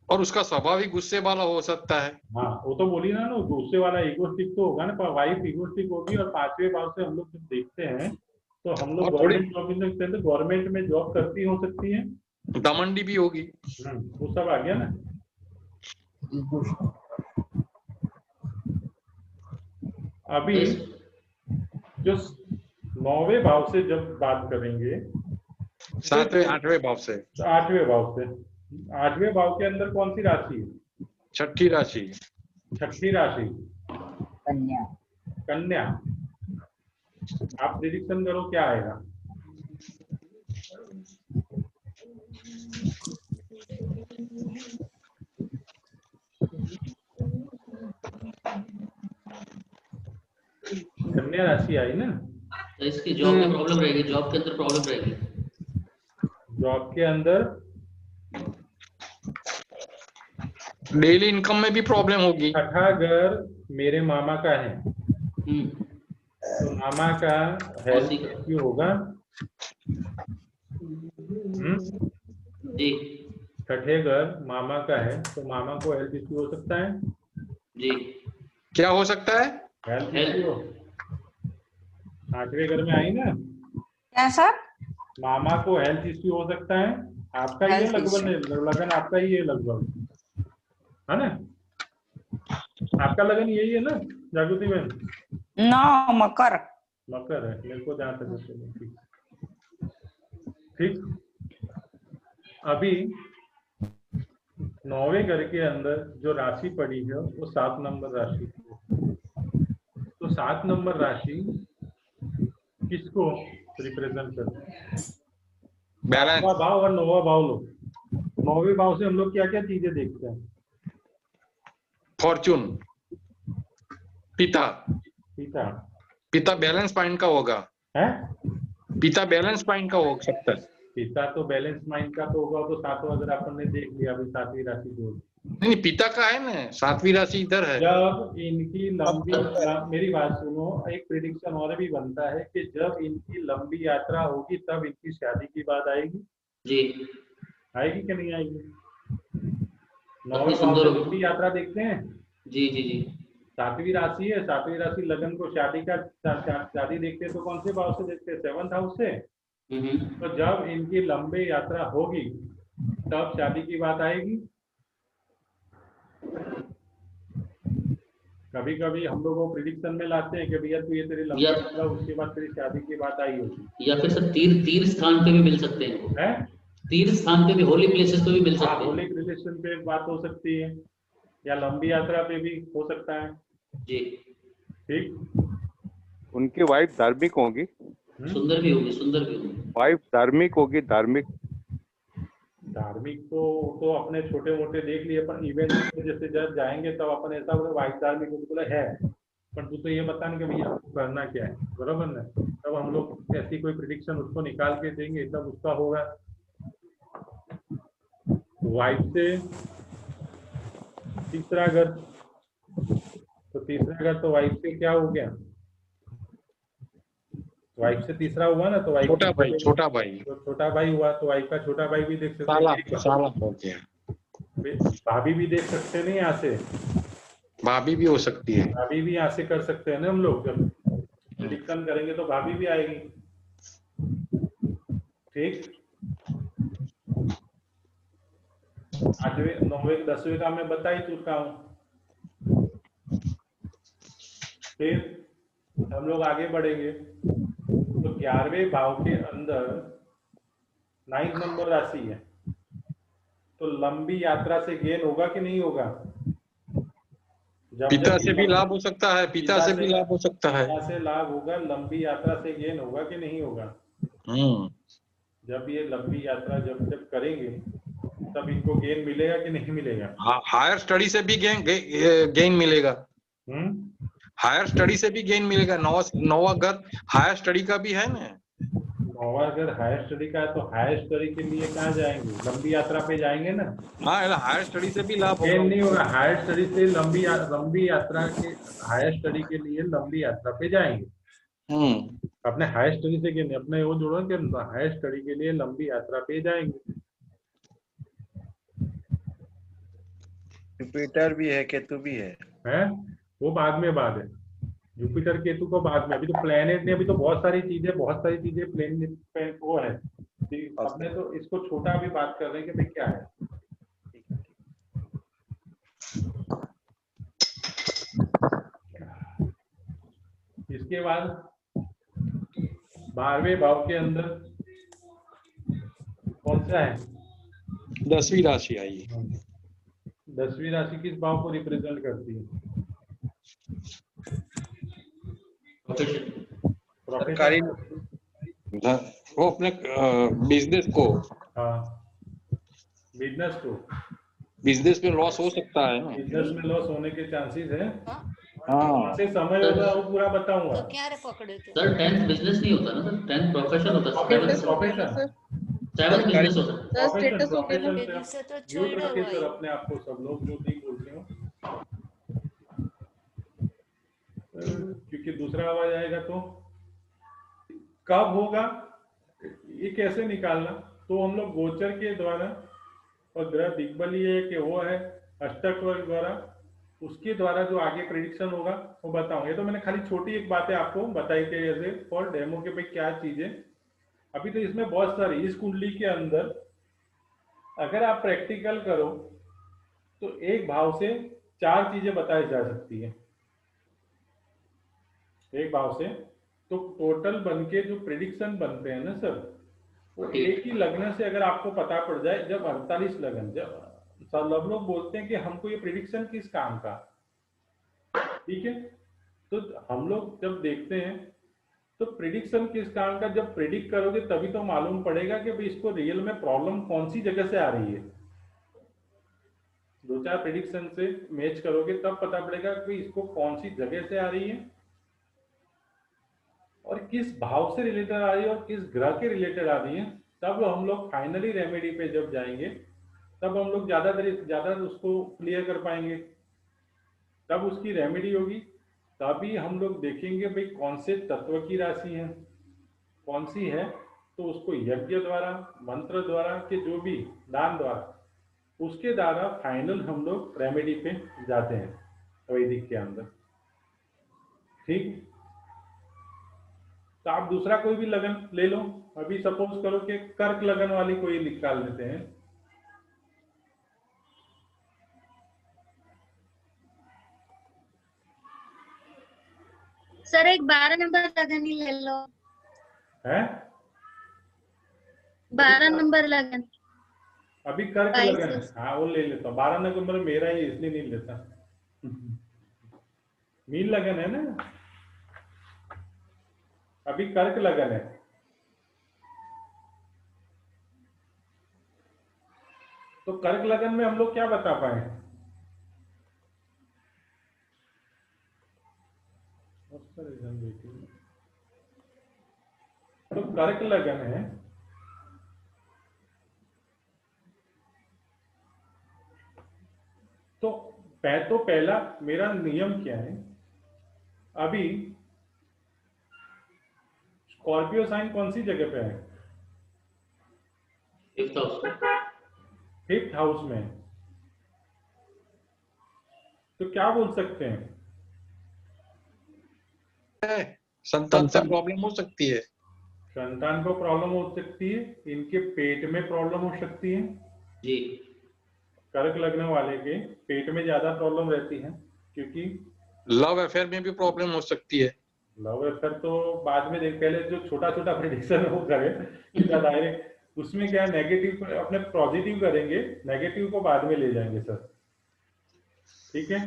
S4: और उसका स्वभाव ही गुस्से वाला हो सकता है।
S1: हाँ वो तो बोली ना, गुस्से वाला इगोस्टिक तो होगा ना, वाइफ इगोस्टिक होगी। और 5वें भाव से हम लोग जब देखते हैं तो हम लोग
S4: और थोड़ी-
S1: गवर्नमेंट जॉब में देखते हैं तो गवर्नमेंट में जॉब करती हो सकती है।
S4: दमंडी भी होगी।
S1: वो सब आ गया ना। अभी जो 9वें भाव से जब बात करेंगे,
S4: 7वें 8वें भाव से।
S1: 8वें भाव से, 8वें भाव के अंदर कौन सी राशि है?
S4: छठी राशि।
S1: छठी राशि
S5: कन्या।
S1: कन्या। आप प्रिडिक्शन करो क्या आएगा? कन्या राशि आई ना।
S7: तो इसकी जॉब में प्रॉब्लम रहेगी, जॉब के अंदर प्रॉब्लम रहेगी।
S1: जॉब के अंदर
S4: डेली इनकम में भी प्रॉब्लम होगी।
S1: छठा घर मेरे मामा का है, तो मामा का हेल्थ इश्यू होगा।
S7: जी
S1: छठे घर मामा का है तो मामा को हेल्थ इश्यू हो सकता है।
S7: जी
S4: क्या हो सकता है?
S1: हेल्थ इश्यू 8वें घर में आई ना।
S8: क्या सर?
S1: मामा को हेल्थ इश्यू हो सकता है। आपका ये
S8: Health
S1: लगन आपका ही है लगभग, है ना? आपका लगन यही है ना जागृति बहन?
S8: नौ मकर।
S1: मकर है मेरे को जहाँ तक। ठीक। अभी 9वें घर के अंदर जो राशि पड़ी है वो 7 नंबर राशि। तो 7 नंबर राशि किसको रिप्रेजेंट करती है?
S4: बैलेंस।
S1: 8वां भाव और 9वां भाव लो। 9वें भाव से हम लोग क्या क्या चीजें देखते हैं?
S4: फॉर्चून। पिता।
S1: पिता।
S4: पिता बैलेंस पॉइंट का होगा।
S1: है
S4: पिता बैलेंस पॉइंट का हो सकता है।
S1: पिता तो बैलेंस माइंड का तो होगा। तो 7वां अगर अपन ने देख लिया अभी 7वीं राशि जो
S4: नहीं, पिता का है ना, 7वीं राशि इधर है।
S1: जब इनकी लंबी मेरी बात सुनो, एक प्रिडिक्शन और भी बनता है कि जब इनकी लंबी यात्रा होगी तब इनकी शादी की बात आएगी।
S7: जी
S1: आएगी कि नहीं आएगी?
S7: काफी
S1: 9वें भाव
S7: सुंदर
S1: से
S7: होगी।
S1: लंबी यात्रा देखते हैं।
S7: जी जी जी
S1: 7वीं राशि है, 7वीं राशि लगन को शादी देखते हैं तो कौन से भाव से देखते हैं? 7th हाउस से। तो जब इनकी लंबी यात्रा होगी तब शादी की बात आएगी। कभी कभी हम लोग वो प्रिडिक्शन में लाते हैं कि भैया तू ये तेरी लंबी यात्रा उसके बाद तेरी शादी की बात आई होगी।
S7: या फिर सर तीर्थ स्थान पे भी मिल सकते हैं इनको।
S1: है
S7: तीर्थ स्थान पे भी, होली प्लेसेस पे भी मिल
S1: हाँ,
S7: सकते हैं।
S1: होलिक रिलेशन पे बात हो सकती है या लंबी यात्रा पे भी हो सकता है।
S7: जी
S1: ठीक।
S9: उनकी वाइफ धार्मिक होगी।
S7: सुंदर भी होगी, सुंदर भी होगी।
S9: वाइफ धार्मिक होगी। धार्मिक
S1: धार्मिक तो अपने छोटे मोटे देख लिए अपन इवेंट में जैसे जब जाएंगे तब अपन ऐसा बोले वाइफ धार्मिक बोले है, पर तू तो ये बता कि भैया आपको करना क्या है, बराबर ना? तब हम लोग ऐसी कोई प्रिडिक्शन उसको निकाल के देंगे तब उसका होगा। वाइफ से तीसरा घर, तो तीसरा घर तो वाइफ से क्या हो गया? वाइफ से तीसरा हुआ ना, तो वाइफ
S4: छोटा भाई।
S1: तो छोटा भाई हुआ तो वाइफ का छोटा भाई भी देख सकते हैं।
S4: साला हो गया।
S1: भाभी भी देख सकते हैं ना यहाँ से।
S4: भाभी भी हो सकती है।
S1: भाभी भी यहाँ से कर सकते हैं ना हम लोग। जब प्रिडिक्शन करेंगे तो भाभी भी आएगी। ठीक। 8वें 9वें 10वें का मैं बता ही चुका हूँ। फिर हम लोग आगे बढ़ेंगे तो 11वें भाव के अंदर 9th नंबर राशि है, तो लंबी यात्रा से गेन होगा कि नहीं होगा?
S4: पिता से भी लाभ हो सकता है। पिता से भी लाभ हो सकता है।
S1: पिता से लाभ होगा। लंबी यात्रा से गेन होगा कि नहीं होगा? जब ये लंबी यात्रा जब करेंगे तब इनको गेन मिलेगा कि नहीं मिलेगा?
S4: हायर स्टडी से भी गेन मिलेगा। हायर स्टडी से भी गेन मिलेगा। नौवां घर हायर स्टडी का भी है ना।
S1: 9वां घर हायर स्टडी का है तो हायर स्टडी के लिए कहाँ जाएंगे? लंबी यात्रा पे जाएंगे ना।
S4: हाँ, हायर स्टडी से भी लाभ
S1: गेन नहीं होगा। हायर स्टडी से लंबी यात्रा के हायर स्टडी के लिए लंबी यात्रा पे जाएंगे। अपने हायर स्टडी से गेन, अपने वो जोड़ो कि हायर स्टडी के लिए लंबी यात्रा पे जाएंगे।
S10: जुपिटर भी है, केतु भी है।
S1: वो बाद में बात है। जुपिटर केतु को बाद में, अभी तो प्लेनेट ने, अभी तो बहुत सारी चीजें प्लेनेट वो है। हमने तो इसको छोटा अभी बात कर रहे हैं कि भाई क्या है। इसके बाद 12वें भाव के अंदर कौन सा है?
S4: 10वीं राशि आई है।
S1: 10वीं राशि किस भाव को रिप्रेजेंट करती है?
S10: सरकारी
S4: वो अपने बिजनेस को,
S1: हाँ, बिजनेस को,
S4: बिजनेस में लॉस हो सकता है ना।
S1: बिजनेस में लॉस होने के चांसेस है।
S4: हाँ,
S1: से समय होगा वो पूरा बताऊंगा।
S7: तो क्या रे पकड़े थे सर? 10th बिजनेस नहीं होता ना सर, 10th प्रोफेशन होता है।
S1: प्रोफेशन
S7: 7th बिजनेस होता है।
S1: प्रोफेशन से तो म्यूट रखिए सर अपने आप को, सब लोग जो नहीं बोलते हो, क्योंकि दूसरा आवाज आएगा तो कब होगा ये कैसे निकालना? तो हम लोग गोचर के द्वारा और ग्रह दिग्बलीय कि वो है अष्टक वर्ग द्वारा, उसके द्वारा जो आगे प्रेडिक्शन होगा वो बताऊंगा। ये तो मैंने खाली छोटी एक बातें आपको बताई कि ऐसे फॉर डेमो के भाई क्या चीजें। अभी तो इसमें बहुत सारी, इस कुंडली के अंदर अगर आप प्रैक्टिकल करो तो एक भाव से 4 चीजें बताई जा सकती है, एक भाव से। तो टोटल बन के जो प्रेडिक्शन बनते हैं ना सर, वो एक ही लग्न से अगर आपको पता पड़ जाए, जब 48 लग्न, जब सब लोग बोलते हैं कि हमको ये प्रेडिक्शन किस काम का, ठीक है, तो हम लोग जब देखते हैं तो प्रेडिक्शन किस काम का, जब प्रेडिक्ट करोगे तभी तो मालूम पड़ेगा कि भाई इसको रियल में प्रॉब्लम कौन सी जगह से आ रही है। 2-4 प्रेडिक्शन से मैच करोगे तब पता पड़ेगा कि इसको कौन सी जगह से आ रही है और किस भाव से रिलेटेड आ रही है और किस ग्रह के रिलेटेड आ रही है। तब हम लोग फाइनली रेमेडी पे जब जाएंगे तब हम लोग ज्यादा उसको क्लियर कर पाएंगे, तब उसकी रेमेडी होगी। तभी हम लोग देखेंगे भाई कौन से तत्व की राशि है, कौन सी है, तो उसको यज्ञ द्वारा, मंत्र द्वारा के जो भी दान द्वारा, उसके द्वारा फाइनल हम लोग रेमेडी पे जाते हैं वैदिक के अंदर। ठीक, तो आप दूसरा कोई भी लगन ले लो। अभी सपोज करो कि कर्क लगन वाली कोई निकाल लेते हैं।
S3: सर एक 12 नंबर लगन ही ले लो।
S1: है
S3: 12 नंबर लगन।
S1: अभी कर्क लगन है, हाँ वो ले लेता हूँ। 12 नंबर मेरा ही इसलिए नहीं लेता। मीन लगन है ना, अभी कर्क लगन है। तो कर्क लगन में हम लोग क्या बता पाए? तो कर्क लगन है, तो पहला मेरा नियम क्या है? अभी स्कॉर्पियो साइन कौन सी जगह पे है? 5th हाउस में। तो क्या बोल सकते हैं?
S4: संतान से प्रॉब्लम हो सकती है,
S1: संतान को प्रॉब्लम हो सकती है, इनके पेट में प्रॉब्लम हो सकती है
S7: जी।
S1: कर्क लग्न वाले के पेट में ज्यादा प्रॉब्लम रहती है, क्योंकि
S4: लव अफेयर में भी प्रॉब्लम हो सकती है।
S1: लव अफेयर तो बाद में देख, पहले जो छोटा छोटा प्रेडिक्शन वो करें डायरेक्ट, उसमें क्या नेगेटिव अपने पॉजिटिव करेंगे, नेगेटिव को बाद में ले जाएंगे सर। ठीक है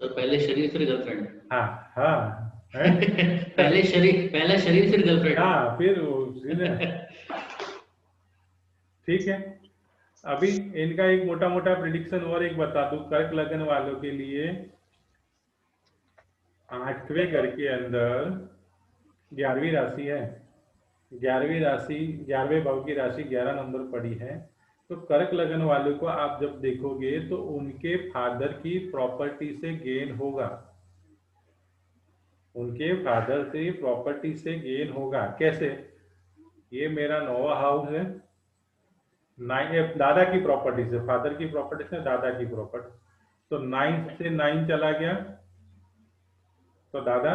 S7: सर, पहले शरीर फिर गर्लफ्रेंड।
S1: हाँ हाँ
S7: पहला शरीर फिर गर्लफ्रेंड।
S1: हाँ फिर ठीक है। अभी इनका एक मोटा मोटा प्रिडिक्शन और एक बता दूं कर्क लगन वालों के लिए। 8वें घर के अंदर 11वीं राशि है, 11वीं राशि 11वें भाव की राशि 11 नंबर पड़ी है। तो कर्क लगन वालों को आप जब देखोगे तो उनके फादर की प्रॉपर्टी से गेन होगा, उनके फादर से प्रॉपर्टी से गेन होगा। कैसे? ये मेरा 9वां हाउस है, 9 दादा की प्रॉपर्टी से, फादर की प्रॉपर्टी से दादा की प्रॉपर्टी, तो 9 से 9 चला गया, तो दादा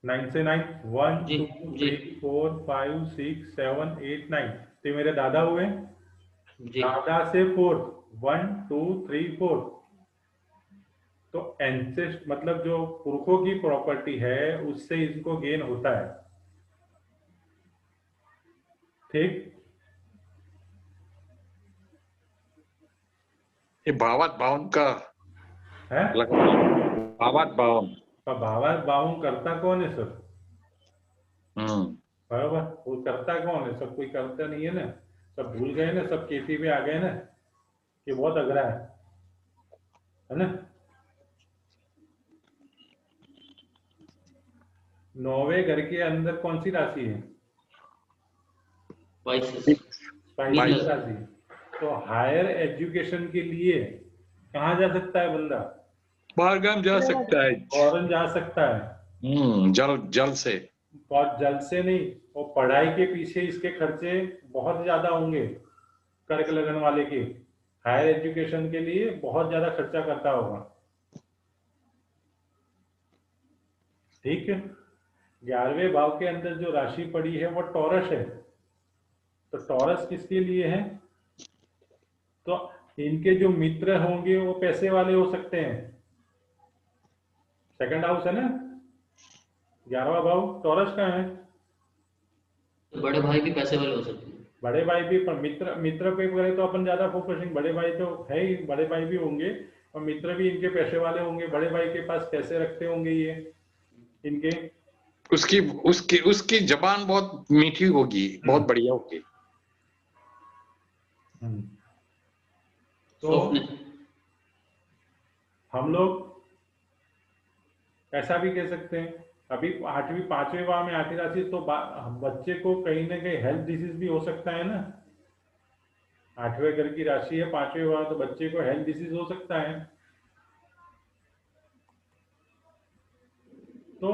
S1: 9 से 9 1
S7: जी,
S1: 2
S7: जी।
S1: 3 4 5 6 7 8 9, तो मेरे दादा हुए।
S7: जी
S1: दादा से 4 1 2 3 4, तो एंसेस्ट मतलब जो पुरखों की प्रॉपर्टी है उससे इनको गेन होता है, ठीक।
S4: ये भावात भावन का
S1: है
S4: भावात भावन।
S1: भावात भावन करता कौन है सर?
S4: हम्म।
S1: बराबर, वो करता कौन है? सब कोई करता नहीं है ना, सब भूल गए ना, सब केसी पे आ गए ना कि बहुत अगरा है ना। 9वें घर के अंदर कौन सी राशि है?
S7: 22
S1: 22 राशि। तो हायर एजुकेशन के लिए कहाँ जा सकता है बंदा?
S4: बाहरगाम जा सकता है।
S1: फॉरेन जा सकता है।
S4: जल जल से।
S1: और जल्द से नहीं, और पढ़ाई के पीछे इसके खर्चे बहुत ज्यादा होंगे, कर्क लगन वाले के हायर एजुकेशन के लिए बहुत ज्यादा खर्चा करता होगा, ठीक है। 11वें भाव के अंदर जो राशि पड़ी है वो टॉरस है, तो टॉरस किसके लिए है? तो इनके जो मित्र होंगे वो पैसे वाले हो सकते हैं, सेकंड हाउस है ना, 11वां भाव टॉरस का है।
S7: बड़े भाई भी पैसे वाले हो सकते हैं।
S1: बड़े भाई भी, पर मित्र पे करे तो अपन ज्यादा फोकसिंग, बड़े भाई तो है ही, बड़े भाई भी होंगे और मित्र भी इनके पैसे वाले होंगे। बड़े भाई के पास पैसे रखते होंगे ये इनके,
S4: उसकी उसकी उसकी जबान बहुत मीठी होगी, बहुत बढ़िया होगी।
S1: तो हम लोग ऐसा भी कह सकते हैं, अभी 8वीं 5वें भाव में 8वीं राशि, तो बच्चे को कहीं ना कहीं हेल्थ डिसीज भी हो सकता है ना। 8वें घर की राशि है 5वें भाव, तो बच्चे को हेल्थ डिसीज हो सकता है। तो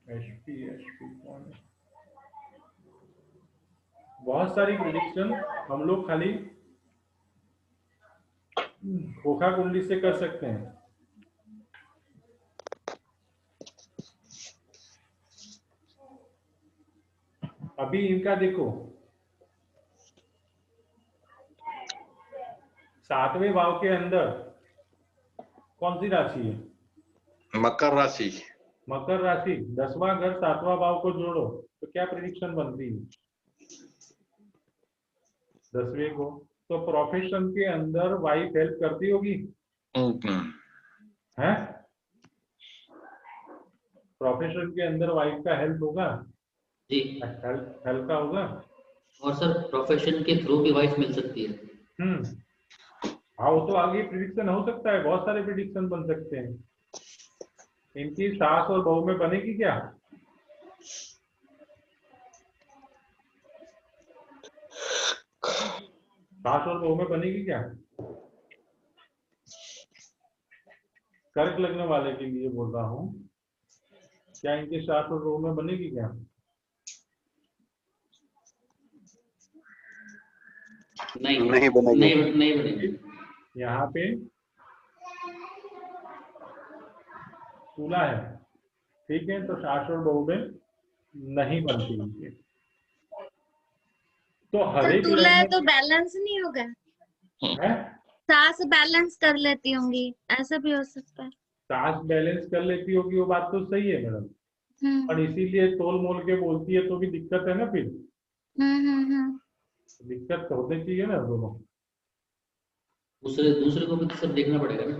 S1: एचपी कौन है? बहुत सारी प्रेडिक्शन हम लोग खाली खोखा कुंडली से कर सकते हैं। अभी इनका देखो, 7वें भाव के अंदर कौन सी राशि है?
S4: मकर राशि।
S1: मकर राशि, 10वां घर 7वां भाव को जोड़ो तो क्या प्रेडिक्शन बनती है? 10वें को, तो प्रोफेशन के अंदर वाइफ हेल्प करती होगी है? प्रोफेशन के अंदर वाइफ का हेल्प होगा
S7: जी,
S1: हेल्प का होगा।
S7: और सर प्रोफेशन के थ्रू भी वाइफ मिल सकती है।
S1: हाँ, वो तो आगे प्रिडिक्शन हो सकता है, बहुत सारे प्रिडिक्शन बन सकते हैं। इनकी सास और बहू में बनेगी क्या? सास और बहू में बनेगी क्या? कर्क लगने वाले के लिए बोल रहा हूँ, क्या इनके सास और बहू में बनेगी क्या?
S7: नहीं बनेगी।
S1: यहाँ पे तुला है, ठीक है, तो सास और बहू में नहीं बनती इनके। तो हर एक
S3: तुला है तो बैलेंस नहीं होगा
S1: है?
S3: सास बैलेंस कर लेती होंगी, ऐसा भी हो सकता है।
S1: सास बैलेंस कर लेती होगी, वो बात तो सही है मैडम, और इसीलिए तोल मोल के बोलती है तो भी दिक्कत है ना फिर। दिक्कत तो होनी चाहिए ना दोनों।
S7: दूसरे को भी तो सब देखना पड़ेगा ना।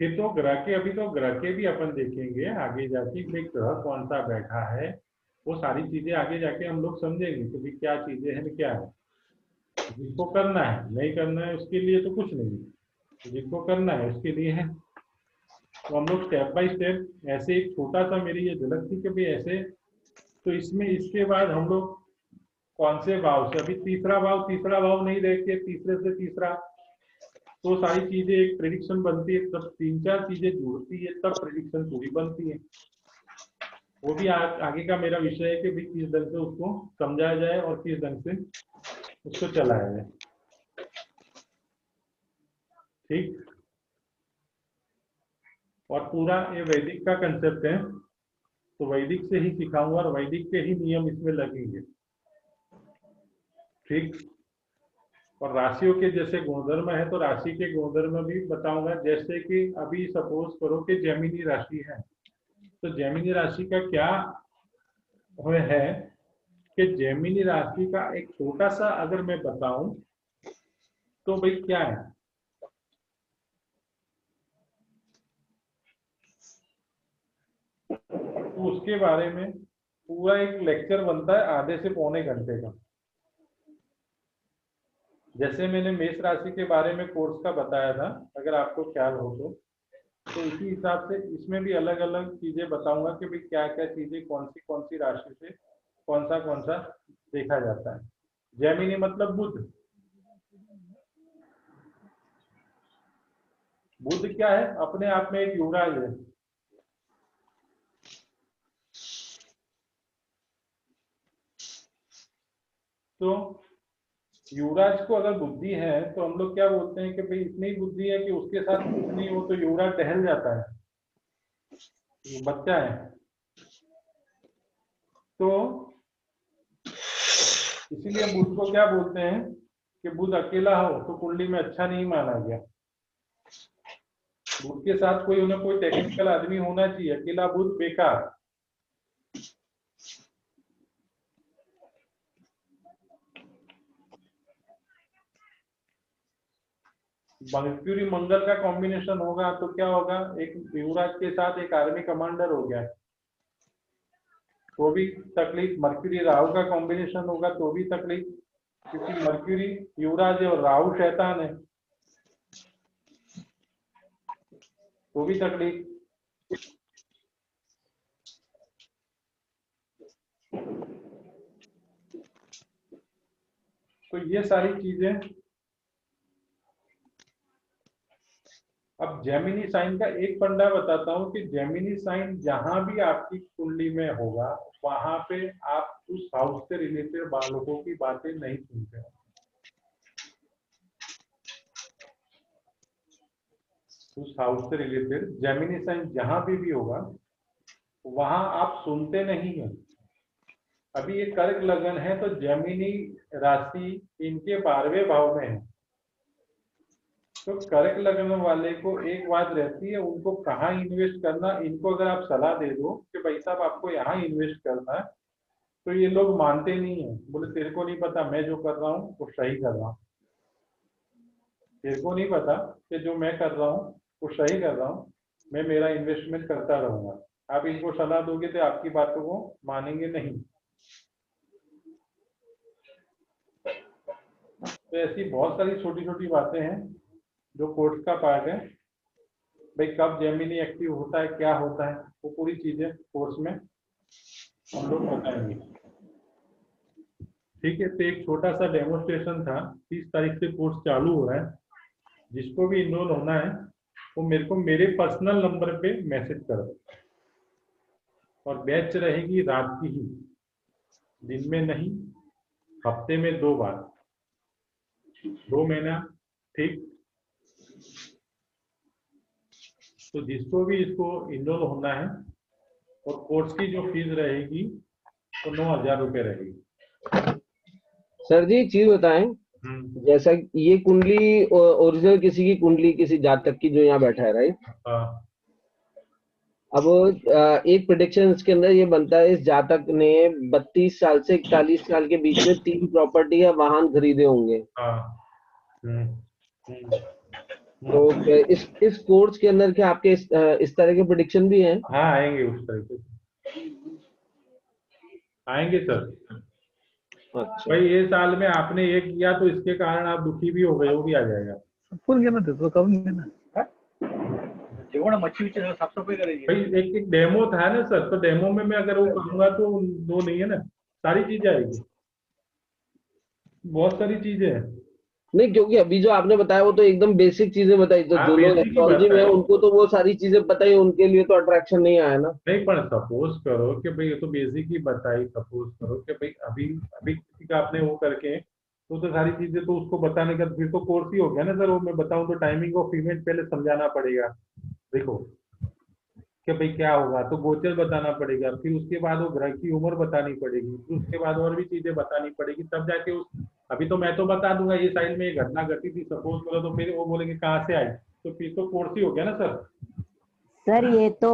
S1: फिर तो ग्रह के, अभी तो ग्रह के भी अपन देखेंगे आगे जाके, ग्रह कौन सा बैठा है, वो सारी चीजें आगे जाके हम लोग समझेंगे कि भाई क्या चीजें हैं, क्या है। जिसको करना है, नहीं करना है उसके लिए तो कुछ नहीं, जिसको करना है उसके लिए है। तो हम लोग स्टेप बाय स्टेप ऐसे, एक छोटा सा मेरी ये झलक थी कि भाई ऐसे, तो इसमें इसके बाद हम लोग कौन से भाव से, अभी तीसरा भाव नहीं देखते, तीसरे से तीसरा, तो सारी चीजें एक प्रेडिक्शन बनती है, तब 3-4 चीजें जुड़ती है तब प्रेडिक्शन पूरी बनती है। वो भी आगे का मेरा विषय है कि भाई किस ढंग से उसको समझाया जाए और किस ढंग से उसको चलाया जाए। ठीक, और पूरा ये वैदिक का कंसेप्ट है, तो वैदिक से ही सिखाऊंगा और वैदिक के ही नियम इसमें लगेंगे। ठीक, और राशियों के जैसे गुणधर्म है तो राशि के गुणधर्म भी बताऊंगा। जैसे कि अभी सपोज करो कि जेमिनी राशि है, तो जेमिनी राशि का क्या है कि जेमिनी राशि का एक छोटा सा अगर मैं बताऊं तो भाई क्या है, तो उसके बारे में पूरा एक लेक्चर बनता है आधे से पौने घंटे का। जैसे मैंने मेष राशि के बारे में कोर्स का बताया था, अगर आपको ख्याल हो तो इसी हिसाब से इसमें भी अलग अलग चीजें बताऊंगा कि भाई क्या क्या चीजें कौन सी राशि से कौन सा देखा जाता है। जेमिनी मतलब बुध। बुध क्या है, अपने आप में एक युवराज है। तो युवराज को अगर बुद्धि है तो हम लोग क्या बोलते हैं कि भाई इतनी बुद्धि है कि उसके साथ कुछ नहीं हो तो युवराज टहल जाता है, बच्चा है। तो इसीलिए बुध को क्या बोलते हैं कि बुध अकेला हो तो कुंडली में अच्छा नहीं माना गया। बुध के साथ कोई उन्हें कोई टेक्निकल आदमी होना चाहिए, अकेला बुध बेकार। मर्क्यूरी मंगल का कॉम्बिनेशन होगा तो क्या होगा, एक युवराज के साथ एक आर्मी कमांडर हो गया तो भी तकलीफ। मर्क्यूरी राहु का कॉम्बिनेशन होगा तो भी तकलीफ, क्योंकि मर्क्यूरी युवराज है और राहु शैतान है, तो भी तकलीफ। तो ये सारी चीजें। अब जेमिनी साइन का एक फंडा बताता हूं कि जेमिनी साइन जहां भी आपकी कुंडली में होगा वहां पे आप उस हाउस से रिलेटेड लोगों की बातें नहीं सुनते हो। उस हाउस से रिलेटेड जेमिनी साइन जहां भी होगा वहां आप सुनते नहीं है। अभी ये कर्क लगन है तो जेमिनी राशि इनके 12वें भाव में है, तो कर्क लगन वाले को एक बात रहती है, उनको कहाँ इन्वेस्ट करना। इनको अगर आप सलाह दे दो कि भाई साहब आपको यहाँ इन्वेस्ट करना है, तो ये लोग मानते नहीं है। बोले तेरे को नहीं पता मैं जो कर रहा हूँ वो सही कर रहा हूँ, तेरे को नहीं पता कि जो मैं कर रहा हूँ वो सही कर रहा हूँ, मैं मेरा इन्वेस्टमेंट करता रहूंगा। आप इनको सलाह दोगे तो आपकी बातों को मानेंगे नहीं। तो ऐसी बहुत सारी छोटी छोटी बातें हैं जो कोर्स का पार्ट है। भाई कब जेमिनी एक्टिव होता है, क्या होता है, वो पूरी चीजें कोर्स में हम लोग बताएंगे। ठीक है, तो एक छोटा सा डेमोस्ट्रेशन था। 30 तारीख से कोर्स चालू हो रहा है। जिसको भी इनरोल होना है वो मेरे को मेरे पर्सनल नंबर पे मैसेज करो। और बैच रहेगी रात की ही, दिन में नहीं, हफ्ते में 2 बार, 2 महीना। ठीक, तो जिसको भी इसको इनरोल होना है, और कोर्स की जो फीस रहेगी वो 9,000 रुपये रहेगी।
S2: सर जी एक चीज बताएं, जैसा ये कुंडली ओरिजिनल किसी की कुंडली किसी जातक की जो यहाँ बैठा है, राइट?
S1: हाँ।
S2: अब एक प्रेडिक्शन इसके अंदर ये बनता है, इस जातक ने 32 साल से 41 साल के बीच में 3 प्रॉपर्टी या वाहन खरीदे होंगे।
S1: हाँ।
S2: तो इस कोर्स के अंदर क्या आपके इस तरह के प्रेडिक्शन भी हैं?
S1: हाँ आएंगे, उस तरीके से आएंगे सर।
S2: अच्छा
S1: भाई ये साल में आपने ये किया तो इसके कारण आप दुखी भी हो गए, वो भी आ जाएगा।
S10: साफ सफाई करेगी
S1: भाई एक डेमो था ना सर, तो डेमो में मैं अगर वो कहूंगा तो वो नहीं है ना, सारी चीजें आएगी, बहुत सारी चीजें हैं।
S2: नहीं, क्योंकि अभी जो आपने बताया वो तो एकदम बेसिक चीजें बताई, तो
S1: हाँ,
S2: जो लोग
S1: basic ही
S2: एस्ट्रोलॉजी में है
S1: बताई।
S2: उनको तो वो सारी चीजें पता ही, उनके लिए तो अट्रैक्शन नहीं आया ना।
S1: नहीं, पर सपोज करो कि भाई ये तो बेसिक ही बताई, सपोज करो कि भाई अभी अभी किसी का आपने वो करके तो सारी चीजें तो उसको बताने का फिर तो कोर्स ही हो गया ना सर। वो मैं बताऊं तो टाइमिंग ऑफ इवेंट पहले समझाना पड़ेगा, देखो कि भाई क्या होगा, तो गोचर बताना पड़ेगा, फिर उसके बाद वो ग्रह की उम्र बतानी पड़ेगी, फिर उसके बाद और भी चीजें बतानी पड़ेगी, तब जाके उस अभी तो मैं तो बता दूंगा ये साइड में ये घटना घटी थी सपोज करो, तो फिर वो बोलेंगे कहाँ से आई, तो फिर तो कोर्स ही हो गया ना सर।
S5: सर ये तो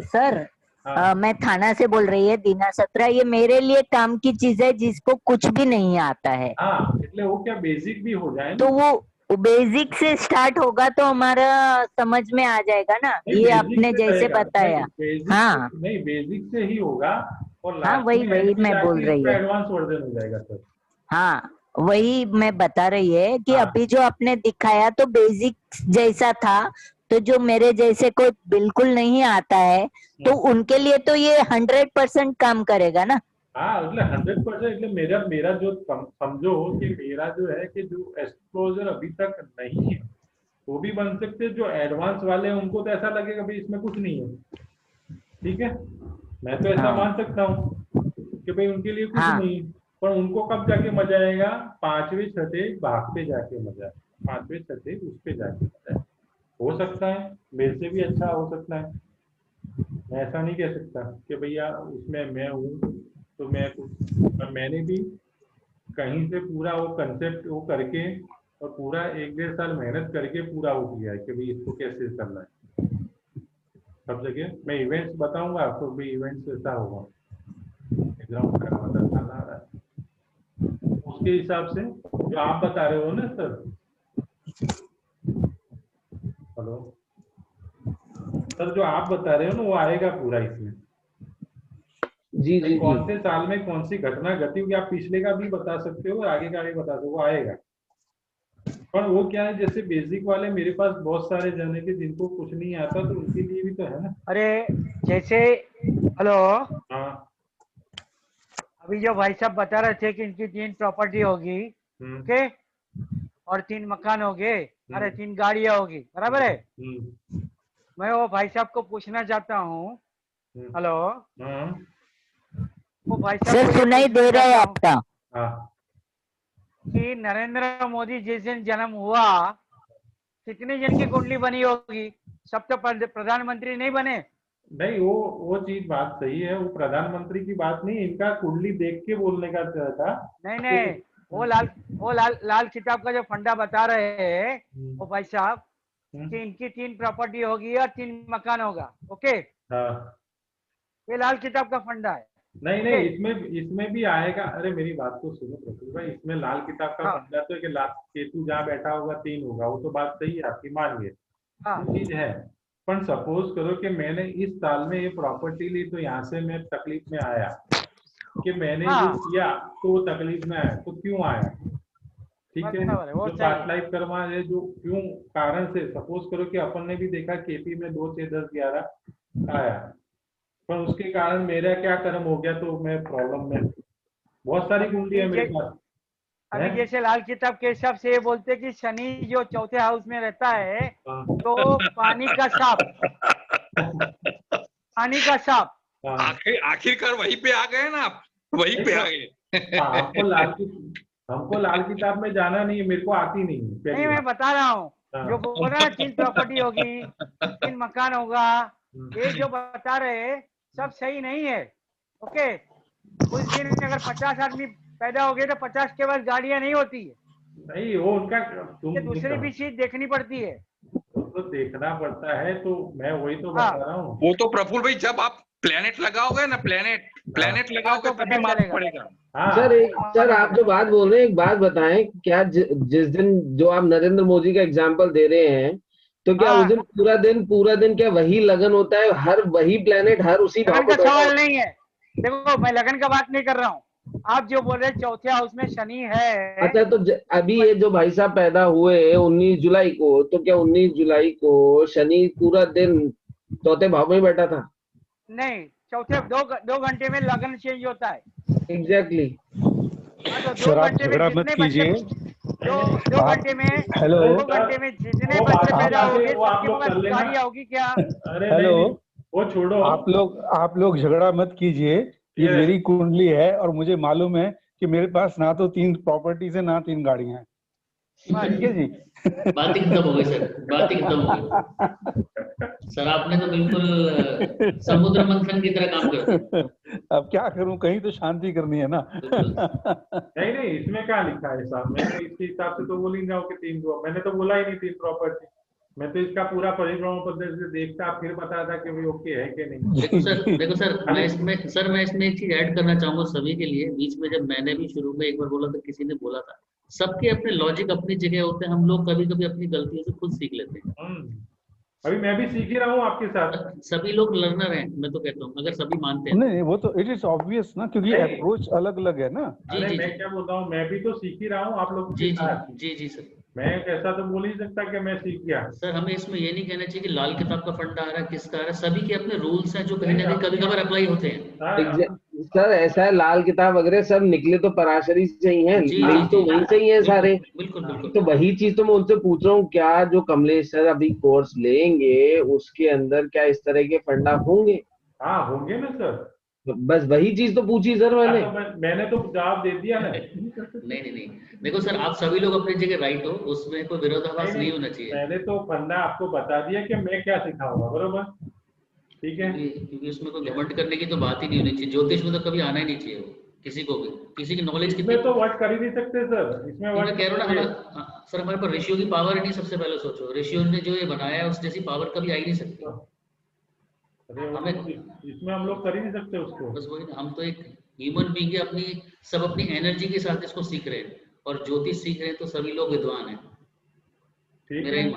S5: सर
S1: हाँ।
S5: मैं थाना से बोल रही है, दीना 17। ये मेरे लिए काम की चीज है जिसको कुछ भी नहीं आता है,
S1: हाँ, એટલે वो क्या बेसिक भी हो जाए ना।
S5: तो वो बेसिक से स्टार्ट होगा तो हमारा समझ में आ जाएगा ना,
S1: नहीं,
S5: ये
S1: बेसिक
S5: आपने
S1: से
S5: जैसे
S1: रहेगा,
S5: बताया।
S1: बेसिक
S5: हाँ
S1: नहीं, बेसिक से ही होगा और
S5: हाँ,
S1: लास्ट
S5: वही
S1: में
S5: वही
S1: end में
S5: मैं बोल
S1: जाके
S5: रही
S1: इसका
S5: है।
S1: एडवांस वर्जन हो जाएगा सर।
S5: हाँ वही मैं बता रही है कि
S1: हाँ।
S5: अभी जो आपने दिखाया तो बेसिक जैसा था, तो जो मेरे जैसे को बिल्कुल नहीं आता है तो उनके लिए तो ये 100% काम करेगा ना।
S1: हाँ, એટલે 100% એટલે मेरा मेरा जो समझो कि मेरा जो है कि जो एक्सपोजर अभी तक नहीं है वो भी बन सकते हैं, जो एडवांस वाले हैं उनको तो ऐसा लगेगा भाई इसमें कुछ नहीं है, ठीक है, मैं तो ऐसा
S5: हाँ।
S1: मान सकता हूँ कि भाई उनके लिए कुछ
S5: हाँ।
S1: नहीं है, पर उनको कब जाके मजा आएगा, पांचवें छठे भाग पे जाके मजा है, पांचवें छठे उस पे जाके मजा है। हो सकता है मेरे से भी अच्छा हो सकता है, मैं ऐसा नहीं कह सकता कि भैया उसमें मैं हूँ तो मैं कुछ, पर मैंने भी कहीं से पूरा वो कंसेप्ट वो करके और पूरा 1-1.5 साल मेहनत करके पूरा वो किया है कि भाई इसको कैसे करना है। सब जगह मैं इवेंट्स बताऊंगा आपको, भी इवेंट्स ऐसा होगा, बैकग्राउंड का मतलब चल रहा है उसके हिसाब से जो आप बता रहे हो ना सर। हेलो सर, जो आप बता रहे हो ना वो आएगा पूरा इसमें।
S2: जी जी
S1: कौन
S2: जी।
S1: से साल में कौन सी घटना घटी होगी, आप पिछले का भी बता सकते हो, आगे का भी बता सकते हो, वो आएगा। पर वो क्या है, जैसे बेसिक वाले मेरे पास बहुत सारे जने के जिनको कुछ नहीं आता, तो उनके लिए भी तो है ना।
S11: अरे जैसे हेलो,
S1: हाँ।
S11: अभी जो भाई साहब बता रहे थे कि इनकी 3 प्रॉपर्टी होगी, ओके, और 3 मकान हो गए, अरे 3 गाड़ियां होगी, बराबर है। मैं वो भाई साहब को पूछना चाहता हूँ, हेलो, वो भाई साहब
S5: सर
S11: को ये
S5: सुनाई
S11: पूछना
S5: दे रहा है
S11: चाहता हूँ
S5: आपका।
S11: कि नरेंद्र मोदी जिस दिन जन्म हुआ कितने जन की कुंडली बनी होगी, सब तो प्रधानमंत्री नहीं बने।
S1: नहीं, वो चीज बात सही है, वो प्रधानमंत्री की बात नहीं, इनका कुंडली देख के बोलने का था।
S11: नहीं, वो लाल किताब का जो फंडा बता रहे हैं वो भाई साहब कि इनकी 3 प्रॉपर्टी होगी और 3 मकान होगा, ओके।
S1: हाँ।
S11: ये लाल किताब का फंडा है।
S1: नहीं, इसमें भी आएगा। अरे मेरी बात तो सुनो प्रफुल्ल भाई, इसमें लाल किताब का फंडा तो है कि केतु जहाँ बैठा होगा 3 होगा, वो तो बात सही है आपकी, मान गए, वो चीज है। पर सपोज करो कि मैंने इस साल में ये प्रॉपर्टी ली, तो यहाँ से मैं तकलीफ में आया कि मैंने ये किया तो वो तकलीफ में आया, तो क्यों आया, ठीक है। जो पास्ट लाइफ कर्मा है, जो क्यों कारण से, सपोज करो कि अपन ने भी देखा केपी में 2, 6, 10, 11 आया, पर उसके कारण मेरा क्या कर्म हो गया, तो मैं प्रॉब्लम में, बहुत सारी कुंडली है मेरे पास।
S11: अभी जैसे लाल किताब के हिसाब से ये बोलते कि शनि जो 4थे हाउस में रहता है तो पानी का सांप, पानी का सांप।
S4: आखिरकार वहीं पे आ गए ना आप, वहीं पे आ गए।
S1: हमको लाल किताब में जाना नहीं है, मेरे को आती नहीं है।
S11: नहीं, मैं बता रहा हूँ जो बोल रहा है 3 प्रॉपर्टी होगी, 3 मकान होगा, ये जो बता रहे हैं सब सही नहीं है, ओके। उस दिन अगर 50 आदमी पैदा हो गए तो 50 के बाद गाड़ियां नहीं होती है।
S1: नहीं, वो उनका
S11: दूसरी भी चीज देखनी पड़ती है,
S1: तो देखना पड़ता है, तो मैं वही तो बता रहा हूँ।
S4: वो तो प्रफुल्ल भाई जब आप प्लेनेट लगाओगे ना, प्लेनेट लगाओगे तभी मालूम पड़ेगा।
S2: सर आप जो बात बोल रहे हैं, एक बात बताएं, क्या जिस दिन जो आप नरेंद्र मोदी का एग्जाम्पल दे रहे हैं, तो क्या उस दिन पूरा दिन क्या वही लगन होता है, हर वही प्लेनेट हर उसी भाव
S11: का सवाल नहीं है। देखो मैं लगन का बात नहीं कर रहा हूँ, आप जो बोल रहे हैं 4थे हाउस में शनि है।
S2: अच्छा, तो अभी ये जो भाई साहब पैदा हुए 19 जुलाई को, तो क्या 19 जुलाई को शनि पूरा दिन 4थे भाव में बैठा था?
S11: नहीं, चौथे 2 घंटे में लगन चेंज होता है।
S2: एग्जैक्टली।
S12: सर आप झगड़ा मत कीजिए,
S11: दो घंटे में
S12: हेलो
S11: 2 घंटे में जितने
S1: वो
S11: बच्चे
S1: बात
S11: पैदा
S1: आप
S11: होंगे
S1: वो आप
S11: सबके
S1: लोग कर
S11: पास
S1: लेना।
S11: गाड़ियाँ होगी क्या?
S1: अरे
S12: हेलो,
S1: नहीं, वो छोड़ो।
S12: आप लोग झगड़ा मत कीजिए। ये मेरी कुंडली है और मुझे मालूम है कि मेरे पास ना तो 3 प्रॉपर्टीज है ना 3 गाड़ियां हैं। ठीक है जी।
S7: बात ही खत्म हो गई सर, बात ही खत्म हो गई सर। आपने तो बिल्कुल समुद्र मंथन की तरह काम कर दिया।
S12: अब क्या करूं, कहीं तो शांति करनी है ना।
S1: नहीं नहीं, इसमें क्या लिखा है साहब? मैं तो इसके हिसाब से तो बोल ही जाऊँ कि 3 मैंने तो बोला ही नहीं 3 प्रॉपर्टी। मैं तो इसका पूरा परिभ्रमण पद्धति से देखता फिर बताता कि भाई ओके है कि नहीं।
S7: देखो सर मैं इसमें एक चीज ऐड करना चाहूंगा सभी के लिए। बीच में जब मैंने भी शुरू में एक बार बोला था, किसी ने बोला था, सबके अपने लॉजिक अपनी जगह होते हैं। हम लोग कभी कभी अपनी गलतियों से खुद सीख लेते हैं।
S1: अभी मैं भी सीख ही रहा हूँ आपके साथ।
S7: सभी लोग लर्नर हैं, मैं तो कहता हूँ, अगर सभी मानते हैं।
S12: नहीं, वो तो इट इज ऑब्वियस ना, क्योंकि अप्रोच अलग अलग है ना।
S1: अरे मैं क्या बोल रहा हूँ, मैं भी तो सीख ही रहा हूँ आप लोगों के साथ।
S7: जी सर।
S1: मैं ऐसा तो बोल ही सकता कि मैं सीख गया।
S7: सर हमें इसमें ये नहीं कहना चाहिए कि लाल किताब का फंडा आ रहा है, किसका आ रहा है। सभी के अपने रूल्स हैं जो कहीं ना कहीं कभी कभार अप्लाई होते हैं।
S2: सर ऐसा है, लाल किताब वगैरह सब निकले तो पराशरी से ही है, लिंक तो वहीं से ही है सारे।
S7: बिल्कुल।
S2: तो वही चीज तो मैं उनसे पूछ रहा हूँ, क्या जो कमलेश सर अभी कोर्स लेंगे उसके अंदर क्या इस तरह के फंडा होंगे?
S1: हाँ होंगे ना सर।
S2: बस वही चीज तो पूछी सर मैंने।
S1: मैंने तो जवाब दे दिया ना।
S7: नहीं, देखो सर, आप सभी लोग अपनी जगह राइट हो, उसमें कोई विरोधाभास नहीं होना चाहिए।
S1: मैंने तो फंडा आपको बता दिया कि मैं क्या सिखाऊंगा, बरोबर? ठीक है,
S7: क्योंकि उसमें कोई घमंड करने की तो बात ही नहीं होनी चाहिए। ज्योतिष में तो कभी आना ही नहीं चाहिए वो, किसी को भी, किसी की नॉलेज कितनी।
S1: इसमें तो वर्ड कर ही नहीं सकते सर, इसमें वर्ड
S7: कह रहा हूँ ना सर, हमारे पास ऋषियों की पावर ही नहीं। सबसे पहले सोचो, ऋषियों ने जो ये बनाया है उस जैसी पावर कभी आ ही नहीं सकती।
S1: इसमें हम लोग कर ही नहीं सकते उसको।
S7: बस वही ना, हम तो एक ह्यूमन बीइंग है, अपनी एनर्जी के साथ इसको सीख रहे हैं। और ज्योतिष सीख रहे हैं तो सभी लोग विद्वान हैं। मेरा ही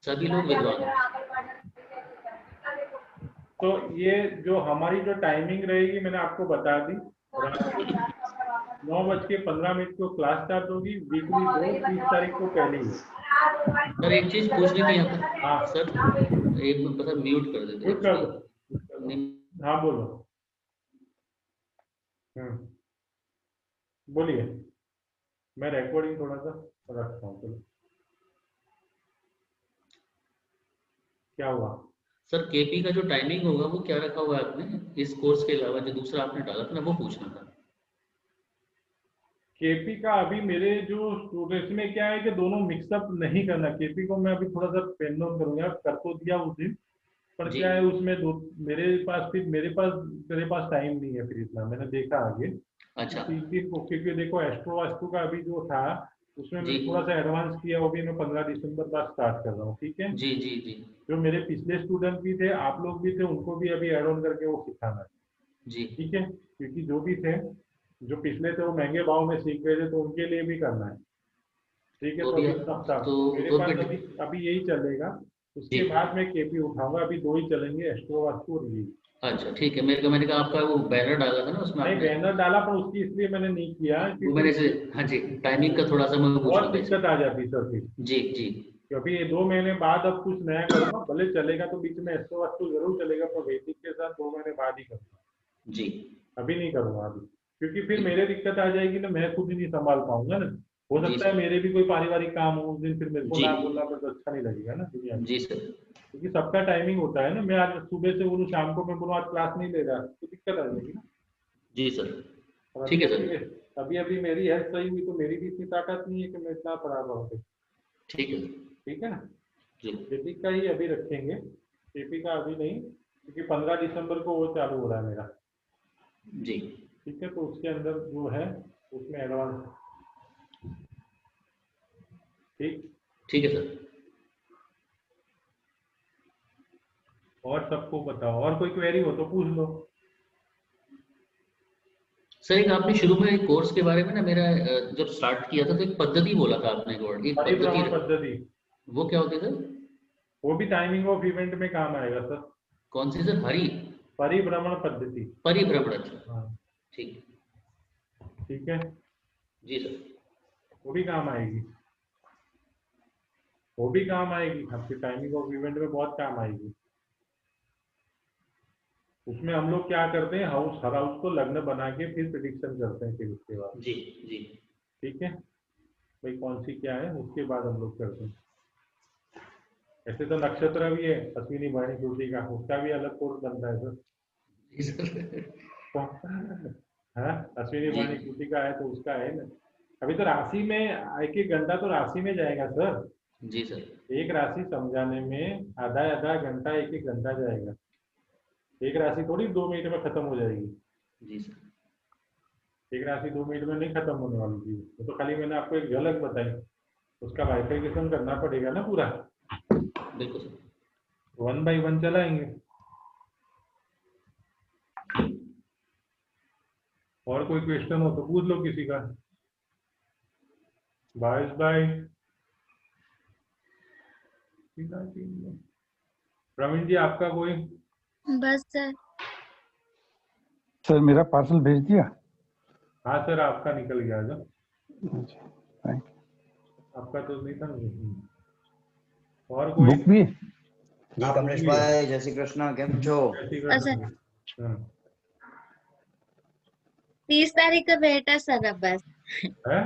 S7: सभी लोग विद्वान हैं।
S1: तो ये जो हमारी जो टाइमिंग रहेगी मैंने आपको बता दी। 9:15 को क्लास स्टार्ट होगी। वीकली 30 तारीख को पहली है।
S7: सर एक चीज पूछनी थी आपको। हाँ सर, एक मिनट म्यूट कर देते हैं।
S1: हाँ बोलो। बोलिए, मैं रिकॉर्डिंग थोड़ा सा रखता हूँ। चलो, क्या हुआ
S7: सर? केपी का जो टाइमिंग होगा वो क्या रखा हुआ है आपने इस कोर्स के अलावा? जो दूसरा आपने डाला था ना, वो पूछना था।
S1: केपी का अभी मेरे जो स्टूडेंट्स में क्या है कि दोनों मिक्सअप नहीं करना। केपी को मैं अभी थोड़ा सा पेन डाउन करूंगा, कर तो दिया उस दिन, पर क्या है उसमें मेरे पास टाइम नहीं है फिर इतना। मैंने देखा आगे।
S7: अच्छा।
S1: क्योंकि देखो एस्ट्रो वास्तु का अभी जो था उसमें मैंने थोड़ा सा एडवांस किया, वो भी मैं 15 दिसंबर बाद स्टार्ट कर रहा हूँ। ठीक है
S7: जी।
S1: जो मेरे पिछले स्टूडेंट भी थे, आप लोग भी थे, उनको भी अभी एड ऑन करके वो सिखाना है
S7: जी।
S1: ठीक है, क्योंकि जो भी थे, जो पिछले थे वो महंगे भाव में सीख रहे थे, तो उनके लिए भी करना है। ठीक है, तो मेरे पास अभी यही चलेगा। उसके बाद मैं केपी उठाऊंगा। अभी 2 ही चलेंगे, एस्ट्रो वास्तु और ये।
S7: अच्छा ठीक है। मैंने कहा आपका वो बैनर डाला था ना उसमें।
S1: नहीं, बैनर डाला, पर उसकी इसलिए मैंने नहीं किया
S7: वो मैंने से। हाँ जी, टाइमिंग का थोड़ा सा मैं
S1: बहुत दिक्कत आ जाती सर फिर।
S7: जी।
S1: क्योंकि ये 2 महीने बाद अब कुछ नया करूंगा, भले चलेगा तो बीच में एस्ट्रो वास्तु जरूर चलेगा, पर वैदिक के साथ 2 महीने बाद ही करूंगा
S7: जी।
S1: अभी नहीं करूंगा अभी, क्योंकि फिर मेरे दिक्कत आ जाएगी ना, मैं खुद ही नहीं संभाल पाऊंगा ना। हो सकता है मेरे भी कोई पारिवारिक काम हो उस दिन, फिर मेरे को ना बोलना पर तो अच्छा नहीं लगेगा ना दुनिया में।
S7: जी सर।
S1: क्योंकि सबका टाइमिंग होता है ना। मैं आज सुबह से बोलूँ, शाम को मैं बोलूँ आज क्लास नहीं ले रहा, तो दिक्कत आ जाएगी ना।
S7: जी सर। ठीक है सर।
S1: अभी मेरी हेल्थ सही हुई तो मेरी भी इतनी ताकत नहीं है कि मैं इतना पढ़ा पाऊँ। ठीक है ना। केपी का ही अभी रखेंगे, केपी का अभी नहीं, क्योंकि 15 दिसंबर को वो चालू हो रहा है मेरा।
S7: जी
S1: ठीक है, तो उसके अंदर जो है उसमें एडवांस।
S7: ठीक है सर।
S1: और सबको बताओ, और कोई क्वेरी हो तो पूछ लो।
S7: सर एक आपने शुरू में एक कोर्स के बारे में ना, मेरा जब स्टार्ट किया था तो एक पद्धति बोला था आपने, एक
S1: पद्धति।
S7: वो क्या होती है सर?
S1: वो भी टाइमिंग ऑफ इवेंट में काम आएगा सर।
S7: कौन सी सर?
S1: परिभ्रमण पद्धति।
S7: परिभ्रमण। अच्छा ठीक
S1: है
S7: जी सर।
S1: वो भी काम आएगी, आपकी टाइमिंग ऑफ इवेंट में बहुत काम आएगी। उसमें हम लोग क्या करते हैं, हाउस हर हाउस को लग्न बना के फिर प्रिडिक्शन करते हैं, फिर उसके बाद।
S7: जी जी।
S1: ठीक है भाई, कौन सी क्या है उसके बाद हम लोग करते हैं। ऐसे तो नक्षत्र भी है अश्विनी भरणी कृतिका, उसका भी अलग कोर्स बनता है सर। हाँ, अश्विनी भरणी कृतिका है तो उसका है ना। अभी तो राशि में एक एक घंटा तो राशि में जाएगा सर।
S7: जी सर।
S1: एक राशि समझाने में आधा आधा घंटा, एक एक घंटा जाएगा। एक राशि थोड़ी 2 मिनट में खत्म हो जाएगी।
S7: जी सर।
S1: एक राशि 2 मिनट में नहीं खत्म होने वाली चीज। तो खाली मैंने आपको एक झलक बताई, उसका बाइफिकेशन करना पड़ेगा ना पूरा।
S7: बिल्कुल सर।
S1: 1 बाय 1 चलाएंगे। और कोई क्वेश्चन हो तो पूछ लो किसी का। 22 बाय प्रवीण जी आपका कोई?
S3: बस सर।
S12: सर मेरा पार्सल भेज दिया?
S1: हाँ सर, आपका निकल गया जो।
S12: अच्छा, थैंक
S1: आपका तो नहीं था ना। और कोई?
S12: बुक भी?
S13: जी कमलेश भाई, जय श्री कृष्ण, केम छो?
S1: जय श्री कृष्ण।
S3: 30 तारीख का वेट है सर, अब बस।
S1: है?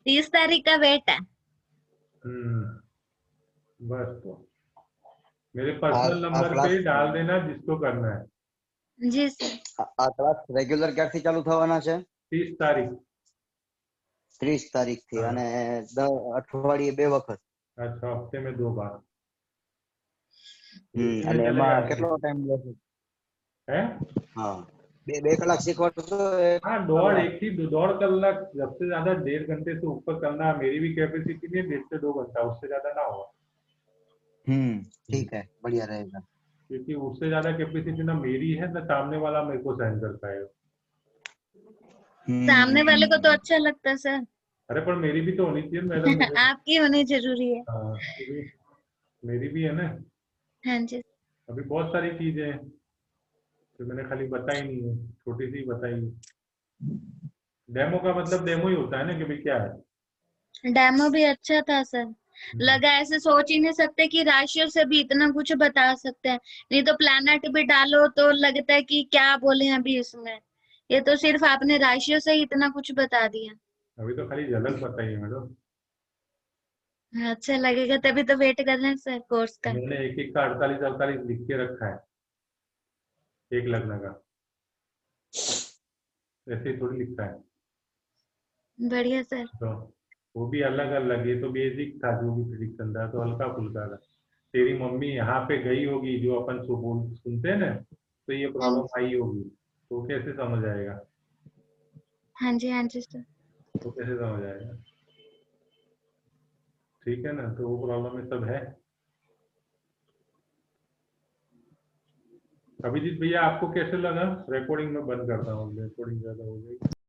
S3: 30 तारीख का वेट है।
S1: बस तो मेरे पर्सनल नंबर पे डाल देना जिसको करना है।
S3: जी सर।
S13: આ ક્લાસ રેગ્યુલર ક્યારથી ચાલુ થવાના છે?
S1: 30 તારીખ.
S13: 30 તારીખથી અને અઠવાડિયે 2 વખત.
S1: अच्छा, हफ्ते में 2 बार.
S13: અને એમાં કેટલો ટાઈમ લેશે?
S1: है?
S13: हाँ, 2 कलाक सीखवाड़ो?
S1: हाँ, दौड़ कलाक, सबसे ज्यादा 1.5 घंटे से ऊपर करना। मेरी भी कैपेसिटी नहीं, 1.5 से 2 घंटा, उससे ज्यादा ना होगा।
S13: ठीक है, बढ़िया रहेगा।
S1: क्योंकि उससे ज्यादा कैपेसिटी ना मेरी है ना सामने वाला मेरे को सहन कर पाएगा।
S3: सामने वाले को तो अच्छा लगता है सर।
S1: अरे पर मेरी भी तो होनी चाहिए मैडम।
S3: आपकी होनी जरूरी है।
S1: हाँ, मेरी भी है ना।
S3: हाँ जी।
S1: अभी बहुत सारी चीजें हैं तो मैंने खाली बताई नहीं है, छोटी सी बताई। डेमो का मतलब डेमो ही होता है ना कि भाई क्या है।
S3: डेमो भी अच्छा था सर। लगा ऐसे सोच ही नहीं सकते कि राशियों से भी इतना कुछ बता सकते हैं। नहीं तो प्लैनेट भी डालो तो लगता है कि क्या बोले अभी इसमें। ये तो सिर्फ आपने राशियों से ही इतना कुछ बता दिया।
S1: अभी तो खाली झलक बताई है मैडम।
S3: अच्छा लगेगा तभी तो वेट कर रहे हैं सर कोर्स का।
S1: मैंने एक एक का 48 लिख के रखा है, एक लग्न का। ऐसे ही थोड़ी लिखता है।
S3: बढ़िया सर।
S1: तो वो भी अलग अलग, ये तो बेसिक था जो भी प्रिडिक्शन था, तो हल्का फुल्का था। तेरी मम्मी यहाँ पे गई होगी जो अपन सुनते हैं ना, तो ये प्रॉब्लम आई होगी, तो कैसे समझ आएगा?
S3: हाँ जी सर।
S1: तो कैसे समझ आएगा? ठीक है ना, तो वो प्रॉब्लम में सब है। अभिजीत भैया आपको कैसे लगा? रिकॉर्डिंग में बंद करता हूँ, रिकॉर्डिंग ज्यादा हो गई।